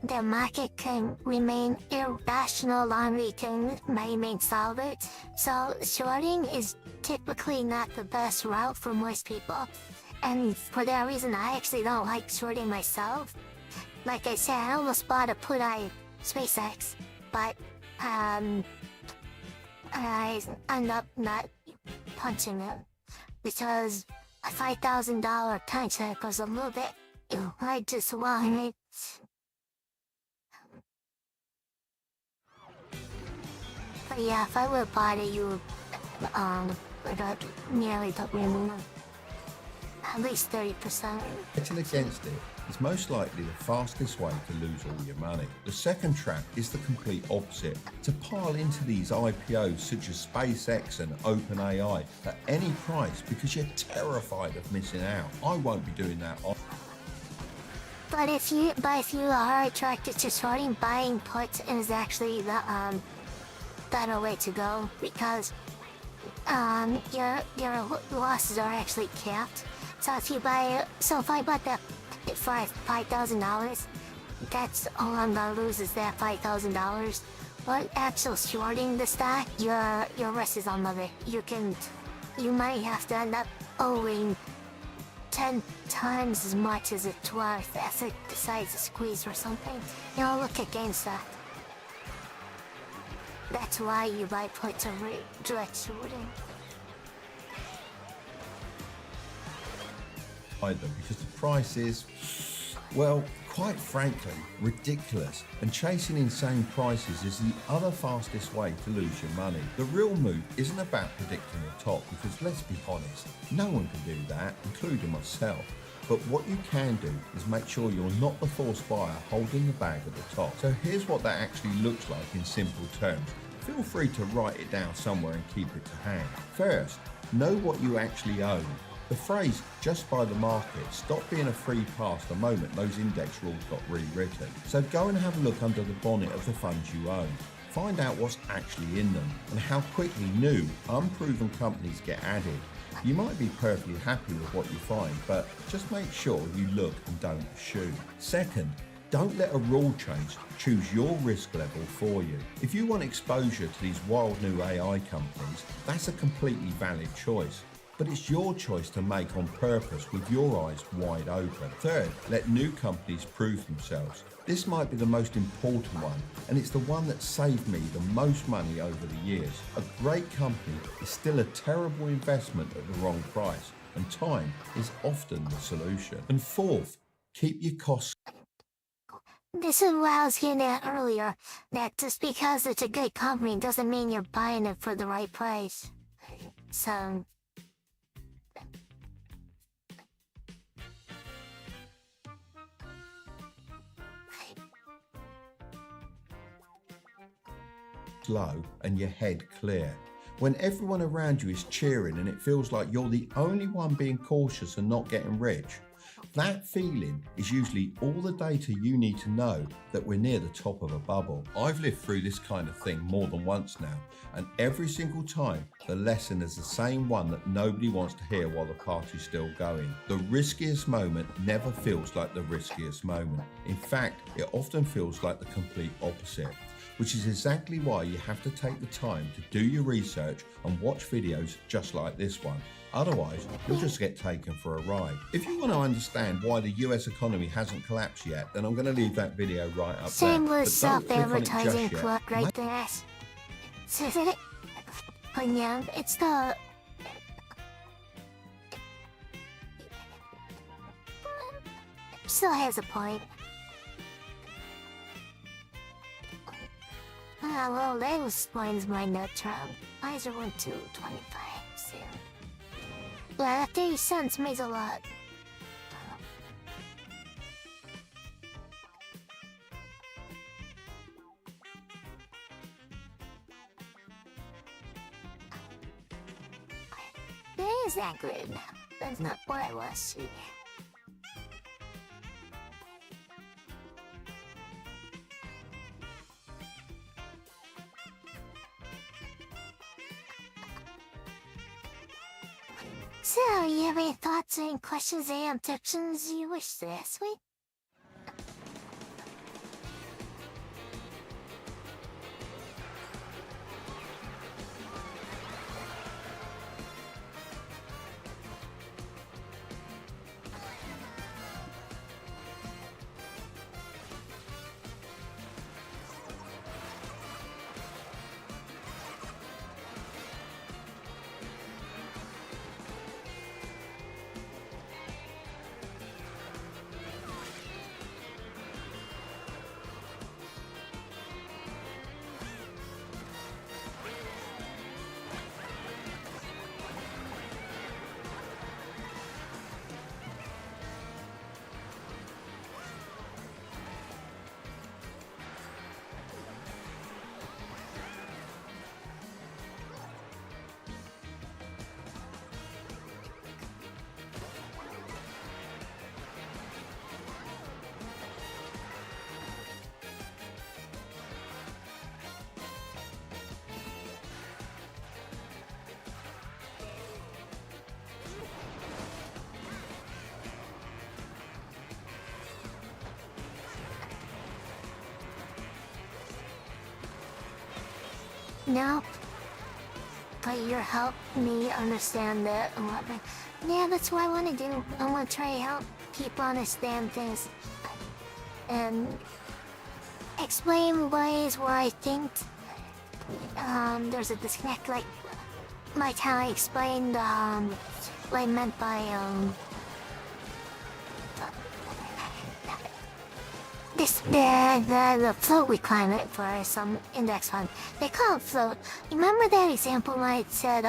the market can remain irrational longer you can remain solid. So shorting is typically not the best route for most people. And for that reason, I actually don't like shorting myself. Like I said, I almost bought a put on SpaceX, but I ended up not punching it because a $5,000 contract was a little bit. I just wanted. But yeah, if I would have bought it, you would nearly took me at least 30%. betting against it is most likely the fastest way to lose all your money. The second trap is the complete opposite, to pile into these IPOs such as SpaceX and OpenAI at any price because you're terrified of missing out. I won't be doing that. But if you are attracted to shorting, buying puts is actually the better way to go, because your losses are actually capped. So if I bought that for $5,000, that's all I'm gonna lose is that $5,000. But actual shorting the stock, your risk is unlimited. You might have to end up owing 10 times as much as it's worth if it decides to squeeze or something. Look against that. That's why you buy puts or direct shorting. Either because the price is Well, quite frankly, ridiculous, and chasing insane prices is the other fastest way to lose your money. The real move isn't about predicting the top, because let's be honest, no one can do that, including myself. But what you can do is make sure you're not the forced buyer holding the bag at the top. So here's what that actually looks like in simple terms. Feel free to write it down somewhere and keep it to hand. First, know what you actually own. The phrase "just buy the market" stopped being a free pass the moment those index rules got rewritten. So go and have a look under the bonnet of the funds you own. Find out what's actually in them and how quickly new, unproven companies get added. You might be perfectly happy with what you find, but just make sure you look and don't assume. Second, don't let a rule change choose your risk level for you. If you want exposure to these wild new AI companies, that's a completely valid choice. But it's your choice to make on purpose with your eyes wide open. Third, let new companies prove themselves. This might be the most important one, and it's the one that saved me the most money over the years. A great company is still a terrible investment at the wrong price, and time is often the solution. And fourth, keep your costs. This is what I was getting at earlier, that just because it's a good company doesn't mean you're buying it for the right price. So... low and your head clear. When everyone around you is cheering and it feels like you're the only one being cautious and not getting rich, that feeling is usually all the data you need to know that we're near the top of a bubble. I've lived through this kind of thing more than once now, and every single time the lesson is the same one that nobody wants to hear while the party's still going. The riskiest moment never feels like the riskiest moment. In fact, it often feels like the complete opposite, which is exactly why you have to take the time to do your research and watch videos just like this one. Otherwise, you'll just get taken for a ride. If you want to understand why the US economy hasn't collapsed yet, then I'm going to leave that video right up there. Shameless self-advertising plug right there. But yeah, it's the... Still has a point. Ah, well, that explains my net trap. Pfizer went to 25 soon. Yeah, that 30 cents means a lot. It is that good. That's not what I was seeing. So, you have any thoughts and questions and objections you wish to ask me? No. But you're helping me understand that a lot. Yeah, that's what I want to do. I want to try to help people understand things. And explain ways where I think there's a disconnect, like how I explained what I meant by the float requirement for some index fund. They call it float. Remember that example when I said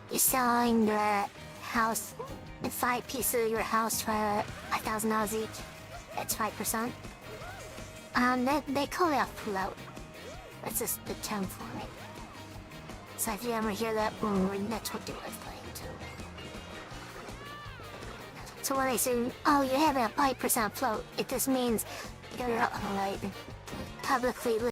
you're selling your house, the 5 pieces of your house for $1,000 each? That's 5%. They call that float. That's just the term for it. So if you ever hear that word, that's what they were playing to. So when they say, oh, you're having a 5% float, it just means you're like publicly